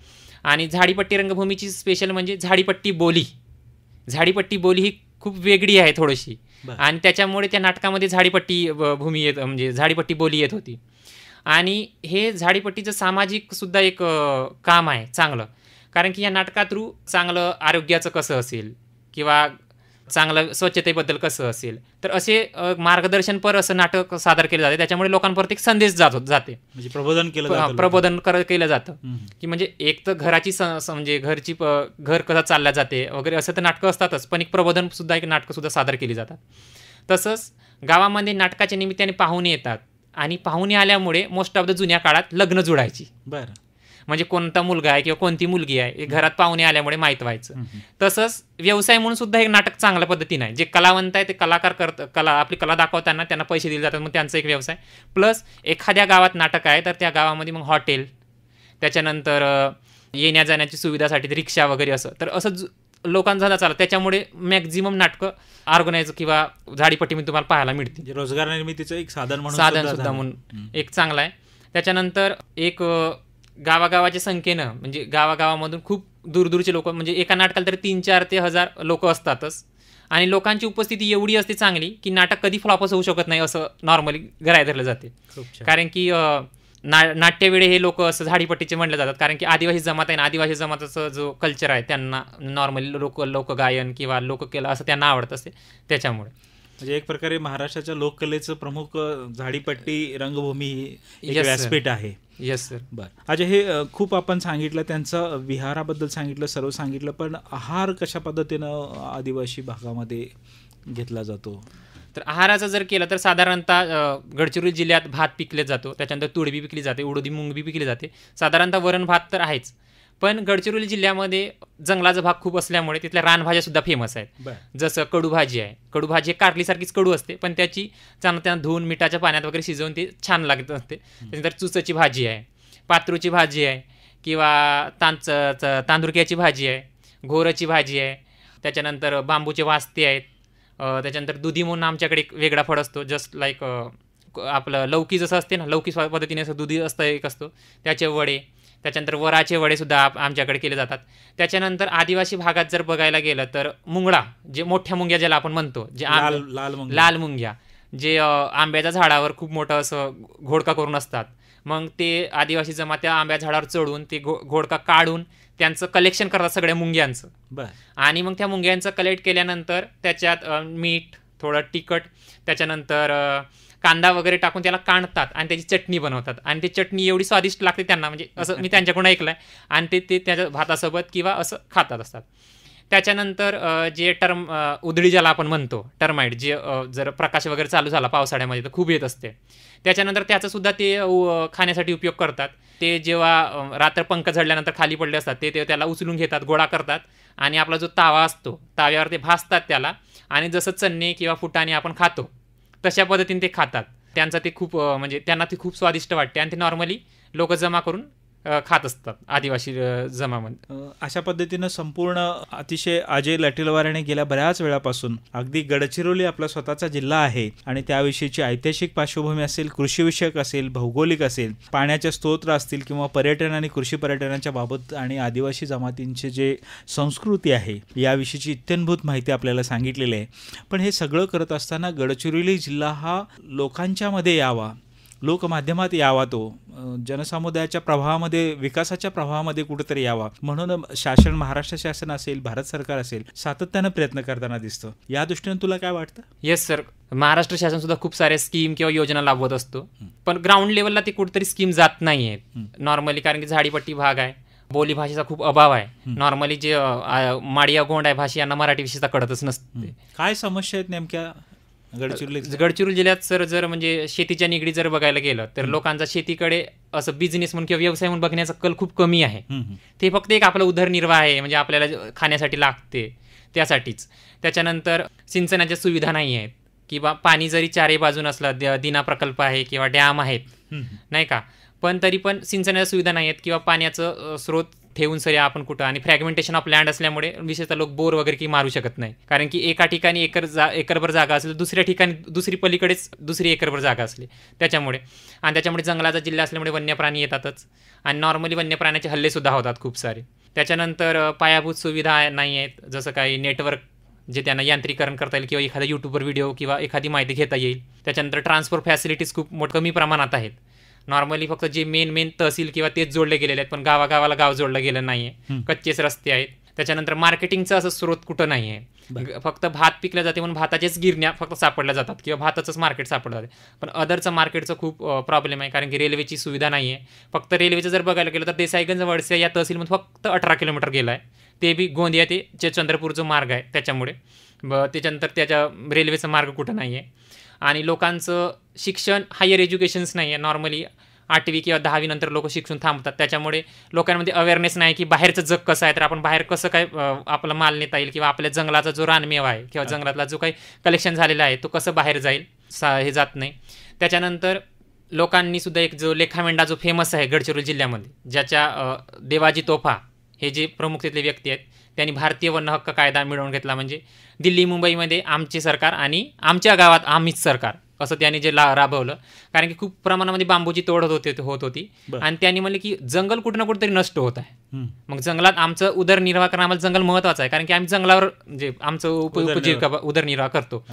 आणि झाडीपट्टी रंगभूमीची स्पेशल म्हणजे झाडीपट्टी बोली. झाडीपट्टी बोली ही खूप वेगळी आहे थोडीशी आणि त्याच्यामुळे त्या नाटकामध्ये झाडीपट्टी भूमी येत म्हणजे झाडीपट्टी बोली येत होती. आणि हे झाडीपट्टीचं सामाजिक सुद्धा एक काम आहे चांगलं. कारण की या नाटका थ्रू चांगलं आरोग्याचं कसं असेल किंवा चांगलं स्वच्छतेबद्दल कसं असेल तर असे मार्गदर्शनपर असं नाटक सादर केलं जाते. त्याच्यामुळे लोकांपर्यंत एक संदेश जाते. म्हणजे प्रबोधन केलं जातं की म्हणजे एक तर घराची म्हणजे घरची घर कसं चालल्या जाते वगैरे असं तर नाटकं असतातच पण एक प्रबोधन सुद्धा एक नाटकं सुद्धा सादर केली जातात. तसंच गावामध्ये नाटकाच्या निमित्ताने पाहुणे येतात आणि पाहुणे आल्यामुळे मोस्ट ऑफ द जुन्या काळात लग्न जुळायची. बरं. म्हणजे कोणता मुलगा आहे किंवा कोणती मुलगी आहे हे घरात पाहुणे आल्यामुळे माहीत व्हायचं. तसंच व्यवसाय म्हणून सुद्धा एक नाटक चांगल्या पद्धतीने आहे. जे कलावंत आहे ते कलाकार आपली कला दाखवताना त्यांना पैसे दिले जातात मग त्यांचा एक व्यवसाय. प्लस एखाद्या गावात नाटक आहे तर त्या गावामध्ये मग हॉटेल त्याच्यानंतर येण्या जाण्याची सुविधासाठी रिक्षा वगैरे असं तर असं लोकांचा चालत. त्याच्यामुळे मॅक्झिमम नाटकं ऑर्गनाईज किंवा झाडीपट्टीमध्ये तुम्हाला पाहायला मिळते. रोजगार निर्मितीचं एक साधन सुद्धा म्हणून एक चांगला आहे. त्याच्यानंतर एक गावागावाच्या संख्येनं म्हणजे गावागावामधून खूप दूरदूरचे लोक म्हणजे एका नाटकाला तरी 3-4 ते 1000 लोक असतातच. आणि लोकांची उपस्थिती एवढी असते चांगली की नाटक कधी फ्लॉपच होऊ शकत नाही असं नॉर्मली गृहीत धरलं जाते. कारण की नाट्यवेळे हे लोक असं झाडीपट्टीचे म्हणले जातात कारण की आदिवासी जमात आहे ना आदिवासी जमाताचा जो कल्चर आहे त्यांना नॉर्मली लोकगायन किंवा लोककला असं त्यांना आवडत असते. त्याच्यामुळे म्हणजे एक प्रकारे महाराष्ट्राच्या लोककलेचं प्रमुख झाडीपट्टी रंगभूमी ही एक व्यासपीठ आहे. Yes sir. बरं. अजय हे खूप आपण सांगितलं त्यांचं विहाराबद्दल सांगितलं सर्व सांगितलं पण आहार कशा पद्धतीनं आदिवासी भागामध्ये घेतला जातो? तर आहाराचं जर केलं तर साधारणतः गडचिरोली जिल्ह्यात भात पिकले जातो. त्याच्यानंतर तुडबी पिकली जाते, उडदी मुंगबी पिकली जाते. साधारणतः वरण भात तर आहेच. पण गडचिरोली जिल्ह्यामध्ये जंगलाचा भाग खूप असल्यामुळे तिथल्या रानभाज्या सुद्धा फेमस आहेत. जसं कडूभाजी आहे. कडूभाजी कारलीसारखीच कडू असते पण त्याची चांगल्या धुवून मिठाच्या पाण्यात वगैरे शिजवून ती छान लागत असते. त्यानंतर चुचाची भाजी आहे, पात्रूची भाजी आहे किंवा तांदुरक्याची भाजी आहे, घोरची भाजी आहे. त्याच्यानंतर बांबूचे वास्ते आहेत. त्याच्यानंतर दुधी म्हणून आमच्याकडे एक वेगळा फळ असतो जस्ट लाईक आपलं लौकी जसं असते ना लौकी पद्धतीने असं दुधी असतं एक असतो त्याचे वडे. त्याच्यानंतर वराचे वडेसुद्धा आमच्याकडे केले जातात. त्याच्यानंतर आदिवासी भागात जर बघायला गेलं तर मुंगळा जे मोठ्या मुंग्या ज्याला आपण म्हणतो जे लाल मुंग्या जे आंब्याच्या झाडावर खूप मोठं असं घोडका करून असतात. मग ते आदिवासी जमात त्या आंब्या झाडावर चढून ते घोडका काढून त्यांचं कलेक्शन करतात सगळ्या मुंग्यांचं. आणि मग त्या मुंग्यांचं कलेक्ट केल्यानंतर त्याच्यात मीठ थोडं तिखट त्याच्यानंतर कांदा वगैरे टाकून त्याला काढतात आणि त्याची चटणी बनवतात. आणि ती चटणी एवढी स्वादिष्ट लागते त्यांना म्हणजे असं मी त्यांच्याकडून ऐकलं आहे. आणि ते त्याच्या भातासोबत किंवा असं खातात असतात. त्याच्यानंतर जे उधळी ज्याला आपण म्हणतो टर्माइट, जे जर प्रकाश वगैरे चालू झाला पावसाळ्यामध्ये तर खूप येत असते, त्याच्यानंतर त्याचा सुद्धा ते खाण्यासाठी उपयोग करतात. ते जेव्हा रात्र पंख झडल्यानंतर खाली पडले असतात ते त्याला उचलून घेतात, गोळा करतात आणि आपला जो तावा असतो ताव्यावर ते भाजतात त्याला, आणि जसं चणे किंवा फुटाणे आपण खातो तशा पद्धतीने ते खातात. त्यांचं ते खूप म्हणजे त्यांना ते खूप स्वादिष्ट वाटते आणि ते नॉर्मली लोक जमा करून खात असतात आदिवासी जमामध्ये. अशा पद्धतीनं संपूर्ण अतिशय अजय लटेलवाराने गेल्या बऱ्याच वेळापासून अगदी गडचिरोली आपला स्वतःचा जिल्हा आहे आणि त्याविषयीची ऐतिहासिक पार्श्वभूमी असेल, कृषीविषयक असेल, भौगोलिक असेल, पाण्याचे स्तोत्र असतील किंवा पर्यटन आणि कृषी पर्यटनाच्या बाबत आणि आदिवासी जमातींचे जे संस्कृती आहे याविषयीची इत्यंभूत माहिती आपल्याला सांगितलेली आहे. पण हे सगळं करत असताना गडचिरोली जिल्हा हा लोकांच्या मध्ये यावा, लोकमाध्यमात यावा, तो जनसमुदायाच्या प्रवाहामध्ये, विकासाच्या प्रवाहामध्ये कुठेतरी यावा म्हणून महाराष्ट्र शासन असेल, भारत सरकार असेल, सातत्यानं प्रयत्न करताना दिसतं. या दृष्टीने तुला काय वाटतं? येस सर, महाराष्ट्र शासन सुद्धा खूप सारे स्कीम किंवा योजना राबवत असतो, पण ग्राउंड लेवलला ते कुठेतरी स्कीम जात नाही आहेत नॉर्मली, कारण की झाडीपट्टी भाग आहे, बोली भाषेचा खूप अभाव आहे. नॉर्मली जे माडिया गोंड आहे भाषा यांना मराठी विषयचा कळतच नसते. काय समस्या आहेत नेमक्या गडचिरोली जिल्ह्यात सर? जर म्हणजे शेतीच्या निगडीत जर बघायला गेलं तर लोकांचा शेतीकडे असं बिझनेस म्हणून किंवा व्यवसाय म्हणून बघण्याचा कल खूप कमी आहे. ते फक्त एक आपला उदरनिर्वाह आहे, म्हणजे आपल्याला खाण्यासाठी लागते त्यासाठीच. त्याच्यानंतर सिंचनाच्या सुविधा नाही आहेत, किंवा पाणी जरी चारही बाजून असलं, दिना प्रकल्प आहे किंवा डॅम आहेत नाही का, पण तरी पण सिंचनाच्या सुविधा नाही आहेत किंवा पाण्याचं स्रोत ठेवून सरी आपण कुठं, आणि फ्रॅगमेंटेशन ऑफ लँड असल्यामुळे विशेषतः लोक बोर वगैरे की मारू शकत नाही, कारण की एका ठिकाणी एकरभर जागा असेल तर दुसऱ्या ठिकाणी दुसरी पलीकडेच दुसरी एकरभर जागा असली त्याच्यामुळे. आणि त्याच्यामुळे जंगलाचा जिल्हा असल्यामुळे वन्य प्राणी येतातच, आणि नॉर्मली वन्य प्राण्याचे हल्लेसुद्धा होतात खूप सारे. त्याच्यानंतर पायाभूत सुविधा नाही आहेत, जसं काही नेटवर्क जे त्यांना यांत्रिकरण करता येईल किंवा एखादा यूट्यूबवर व्हिडिओ किंवा एखादी माहिती घेता येईल. त्याच्यानंतर ट्रान्सपोर्ट फॅसिलिटीज खूप कमी प्रमाणात आहेत. नॉर्मली फक्त जे मेन तहसील किंवा तेच जोडले गेलेले आहेत, पण गावागावाला गाव जोडलं गेलं नाही आहे, कच्चेच रस्ते आहेत. त्याच्यानंतर मार्केटिंगचं असं स्रोत कुठं नाही आहे, फक्त भात पिकल्या जाते म्हणून भाताचेच गिरण्या फक्त सापडल्या जातात किंवा भाताचंच मार्केट सापडलं जाते, पण अदरचं मार्केटचं खूप प्रॉब्लेम आहे, कारण की रेल्वेची सुविधा नाही आहे. फक्त रेल्वेचं जर बघायला गेलं तर देसाईगंज वडसे या तहसीलमध्ये फक्त 18 किलोमीटर गेलं आहे, ते बी गोंदिया ते चंद्रपूर जो मार्ग आहे त्याच्यामुळे. त्याच्यानंतर त्याच्या रेल्वेचा मार्ग कुठं नाही आहे. आणि लोकांचं शिक्षण, हायर एज्युकेशन्स नाही आहे. नॉर्मली 8वी किंवा 10वी नंतर लोक शिक्षण थांबतात, त्याच्यामुळे लोकांमध्ये अवेअरनेस नाही की बाहेरचं जग कसं आहे, तर आपण बाहेर कसं काय आपला माल नेता येईल, किंवा आपल्या जंगलाचा जो रानमेवा आहे किंवा जंगलातला जो काही कलेक्शन झालेला आहे तो कसं बाहेर जाईल हे जात नाही. त्याच्यानंतर लोकांनी सुद्धा एक जो लेखामेंढा जो फेमस आहे गडचिरोली जिल्ह्यामध्ये, ज्याच्या देवाजी तोफा हे जे प्रमुख तिथले व्यक्ती आहेत, त्यांनी भारतीय वन हक्क कायदा मिळवून घेतला. म्हणजे दिल्ली मुंबईमध्ये आमचे सरकार आणि आमच्या गावात आम्हीच सरकार असं त्यांनी जे राबवलं, कारण की खूप प्रमाणामध्ये बांबूची तोड होत होती आणि त्यांनी म्हणले की जंगल कुठं ना कुठेतरी नष्ट होत आहे, मग जंगलात आमचं उदरनिर्वाह करणं आम्हाला जंगल महत्त्वाचं आहे, कारण की आम्ही जंगलावर म्हणजे आमचं उपजीविका उदरनिर्वाह करतो,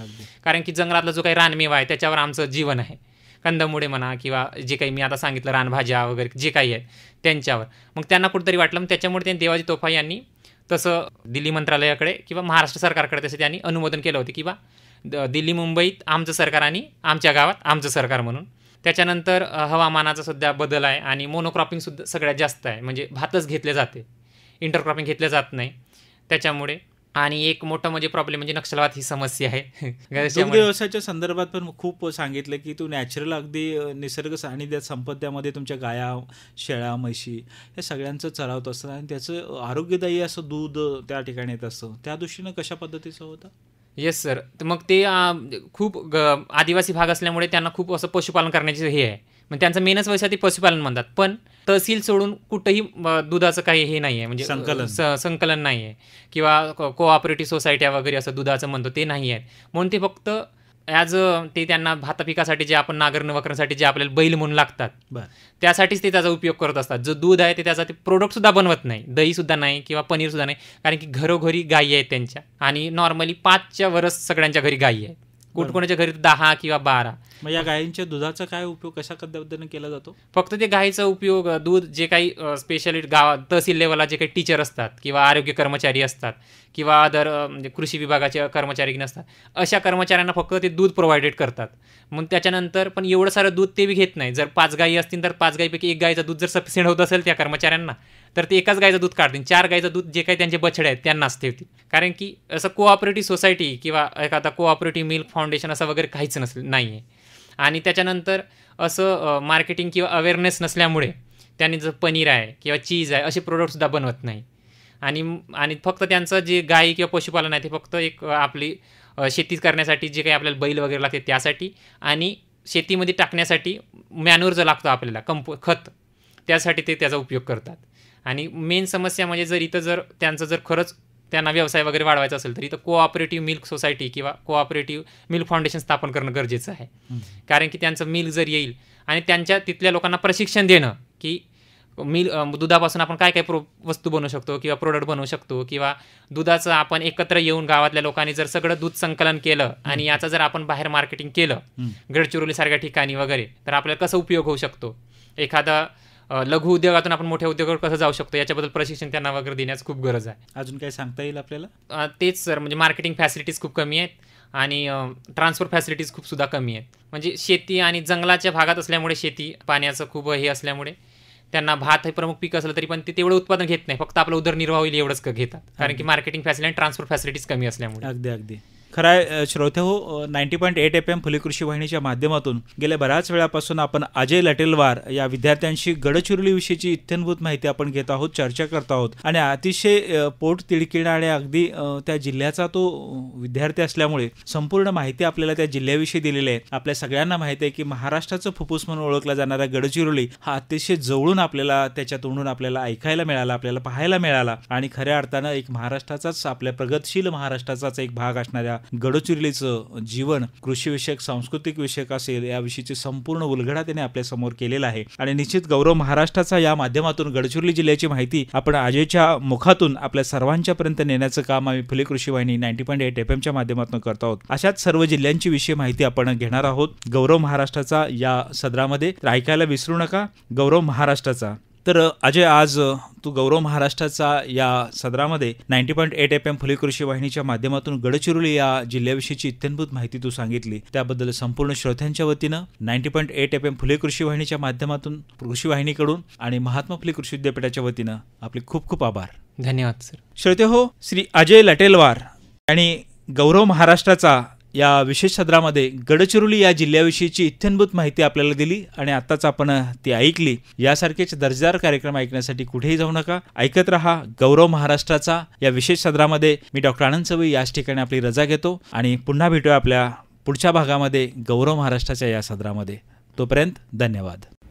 कारण की जंगलातला जो काही रानमेवा आहे त्याच्यावर आमचं जीवन आहे, कंदमुळे म्हणा किंवा जे काही मी आता सांगितलं रानभाज्या वगैरे जे काही आहेत त्यांच्यावर. मग त्यांना कुठेतरी वाटलं, मग त्याच्यामुळे त्यांनी देवाजी तोफा यांनी तसं दिल्ली मंत्रालयाकडे किंवा महाराष्ट्र सरकारकडे तसं त्यांनी अनुमोदन केलं होतं की बा दिल्ली मुंबईत आमचं सरकार आणि आमच्या गावात आमचं सरकार म्हणून. त्याच्यानंतर हवामानाचा सध्या बदल आहे आणि मोनोक्रॉपिंगसुद्धा सगळ्यात जास्त आहे, म्हणजे भातच घेतले जाते, इंटरक्रॉपिंग घेतलं जात नाही त्याच्यामुळे. आणि एक मोठं म्हणजे प्रॉब्लेम म्हणजे नक्षलवाद ही समस्या आहे. दुग्ध व्यवसायाच्या संदर्भात पण खूप सांगितलं की तू नॅचरल अगदी निसर्ग सानिध्यात संपत्त्यामध्ये तुमच्या गाया, शेळ्या, म्हशी या सगळ्यांचं चरावत असतं आणि त्याचं आरोग्यदायी असं दूध त्या ठिकाणी येत असतं. त्या दृष्टीनं कशा पद्धतीचं होतं? येस सर, तर मग ते खूप आदिवासी भाग असल्यामुळे त्यांना खूप असं पशुपालन करण्याचे हे आहे, मग त्यांचं मेनच व्यवसाय ते पशुपालन म्हणतात. पण तहसील सोडून कुठंही दुधाचं काही हे नाही आहे, म्हणजे संकलन नाही आहे किंवा कोऑपरेटिव्ह सोसायट्या वगैरे असं दुधाचं म्हणतो ते नाही आहेत, म्हणून ते फक्त ॲज ते त्यांना भात पिकासाठी जे आपण नांगरण वगैरेसाठी जे आपल्याला बैल म्हणून लागतात त्यासाठीच ते त्याचा उपयोग करत असतात. जो दूध आहे ते त्याचा ते प्रोडक्टसुद्धा बनवत नाही, दहीसुद्धा नाही किंवा पनीरसुद्धा नाही, कारण की घरोघरी गायी आहेत त्यांच्या, आणि नॉर्मली 5च्या वरच सगळ्यांच्या घरी गायी आहेत, कुठकोणाच्या घरी 10 किंवा 12. मग या गायींच्या दुधाचा काय उपयोग कशा पद्धतीने केला जातो? फक्त ते गायीचा उपयोग दूध जे काही स्पेशली तहसील लेवलला जे काही टीचर असतात किंवा आरोग्य कर्मचारी असतात किंवा अदर म्हणजे कृषी विभागाचे कर्मचारी नसतात, अशा कर्मचाऱ्यांना फक्त ते दूध प्रोव्हाइडेड करतात. मग त्याच्यानंतर पण एवढं सारं दूध ते बी घेत नाही. जर 5 गायी असतील तर 5 गायीपैकी 1 गायीचं दूध जर सफिशियंट होत असेल त्या कर्मचाऱ्यांना तर ते एकाच गायचं दूध काढतील, 4 गायचं दूध जे काही त्यांचे बछडे आहेत त्यांनाच ठेवतील. कारण की असं कोऑपरेटिव्ह सोसायटी किंवा एखादा कोऑपरेटिव्ह मिल्क फाउंडेशन असं वगैरे काहीच नाही आहे. आणि त्याच्यानंतर असं मार्केटिंग किंवा अवेअरनेस नसल्यामुळे त्यांनी जर पनीर आहे किंवा चीज आहे असे प्रोडक्टसुद्धा बनवत नाही. आणि फक्त त्यांचं जे गाय किंवा पशुपालन आहे ते फक्त एक आपली शेती करण्यासाठी जे काही आपल्याला बैल वगैरे लागते त्यासाठी, आणि शेतीमध्ये टाकण्यासाठी मॅन्युअर जो लागतो आपल्याला खत, त्यासाठी ते त्याचा उपयोग करतात. आणि मेन समस्या म्हणजे जर त्यांचं जर खरंच त्यांना व्यवसाय वगैरे वाढवायचा असेल तर इथं कोऑपरेटिव्ह मिल्क सोसायटी किंवा कोऑपरेटिव्ह मिल्क फाउंडेशन स्थापन करणं गरजेचं आहे. कारण की त्यांचं मिल्क जर येईल आणि त्यांच्या तिथल्या लोकांना प्रशिक्षण देणं की दुधापासून आपण काय काय वस्तू बनवू शकतो किंवा प्रोडक्ट बनवू शकतो, किंवा दुधाचं आपण एकत्र येऊन गावातल्या लोकांनी जर सगळं दूध संकलन केलं आणि याचं जर आपण बाहेर मार्केटिंग केलं गडचिरोलीसारख्या ठिकाणी वगैरे, तर आपल्याला कसा उपयोग होऊ शकतो, एखादा लघु उद्योगातून आपण मोठ्या उद्योगावर कसं जाऊ शकतो याच्याबद्दल प्रशिक्षण त्यांना वगैरे देण्याची खूप गरज आहे. अजून काय सांगता येईल आपल्याला? तेच सर, म्हणजे मार्केटिंग फॅसिलिटीज खूप कमी आहेत आणि ट्रान्सपोर्ट फॅसिलिटीज खूप सुद्धा कमी आहेत. म्हणजे शेती आणि जंगलाच्या भागात असल्यामुळे, शेती पाण्याचं खूप हे असल्यामुळे त्यांना भात हे प्रमुख पीक असलं तरी पण ते तेवढं उत्पादन घेत नाही, फक्त आपलं उदरनिर्वाह होईल एवढंच घेतात. कारण की मार्केटिंग फॅसिलिटी आणि ट्रान्सपोर्ट फॅसिलिटीज कमी असल्यामुळे. अगदी खरं आहे. श्रोते हो, 90.8 FM फुले कृषी वाहिनीच्या माध्यमातून गेल्या बऱ्याच वेळापासून आपण अजय लटेलवार या विद्यार्थ्यांशी गडचिरोलीविषयीची इत्थंभूत माहिती आपण घेत आहोत, चर्चा करत आहोत. आणि अतिशय पोट तिडकिणा आणि अगदी त्या जिल्ह्याचा तो विद्यार्थी असल्यामुळे संपूर्ण माहिती आपल्याला त्या जिल्ह्याविषयी दिलेली आहे. आपल्या सगळ्यांना माहिती आहे की महाराष्ट्राचं फुफ्फुस म्हणून ओळखला जाणारा गडचिरोली हा अतिशय जवळून आपल्याला त्याच्या तोंडून आपल्याला ऐकायला मिळाला, आपल्याला पाहायला मिळाला. आणि खऱ्या अर्थानं एक महाराष्ट्राचाच, आपल्या प्रगतशील महाराष्ट्राचाच एक भाग असणाऱ्या गडचिरोलीचं जीवन कृषीविषयक, सांस्कृतिक विषयक असेल याविषयीची संपूर्ण उलगडा त्याने आपल्या समोर केलेला आहे. आणि निश्चित गौरव महाराष्ट्राचा या माध्यमातून गडचिरोली जिल्ह्याची माहिती आपण अजयच्या मुखातून आपल्या सर्वांच्या पर्यंत नेण्याचं काम आम्ही फुले कृषी वाहिनी 90.8 FMच्या माध्यमातून करत आहोत. अशाच सर्व जिल्ह्यांची विषयी माहिती आपण घेणार आहोत गौरव महाराष्ट्राचा या सदरामध्ये. ऐकायला विसरू नका गौरव महाराष्ट्राचा. तर अजय, आज तू गौरव महाराष्ट्राचा या सदरामध्ये 90.8 FM फुले कृषी वाहिनीच्या माध्यमातून गडचिरोली या जिल्ह्याविषयीची इत्थंभूत माहिती तू सांगितली, त्याबद्दल संपूर्ण श्रोत्यांच्या वतीनं 90.8 FM फुले कृषी वाहिनीच्या माध्यमातून, कृषी वाहिनीकडून आणि महात्मा फुले कृषी विद्यापीठाच्या वतीनं आपले खूप खूप आभार. धन्यवाद सर. श्रोते हो, श्री अजय लटेलवार आणि गौरव महाराष्ट्राचा या विशेष सदरामध्ये गडचिरोली या जिल्ह्याविषयीची इत्थंभूत माहिती आपल्याला दिली आणि आत्ताच आपण ती ऐकली. यासारखेच दर्जेदार कार्यक्रम ऐकण्यासाठी कुठेही जाऊ नका, ऐकत रहा गौरव महाराष्ट्राचा या विशेष सदरामध्ये. मी डॉक्टर आनंद सवई याच ठिकाणी आपली रजा घेतो आणि पुन्हा भेटूया आपल्या पुढच्या भागामध्ये गौरव महाराष्ट्राच्या या सदरामध्ये. तोपर्यंत धन्यवाद.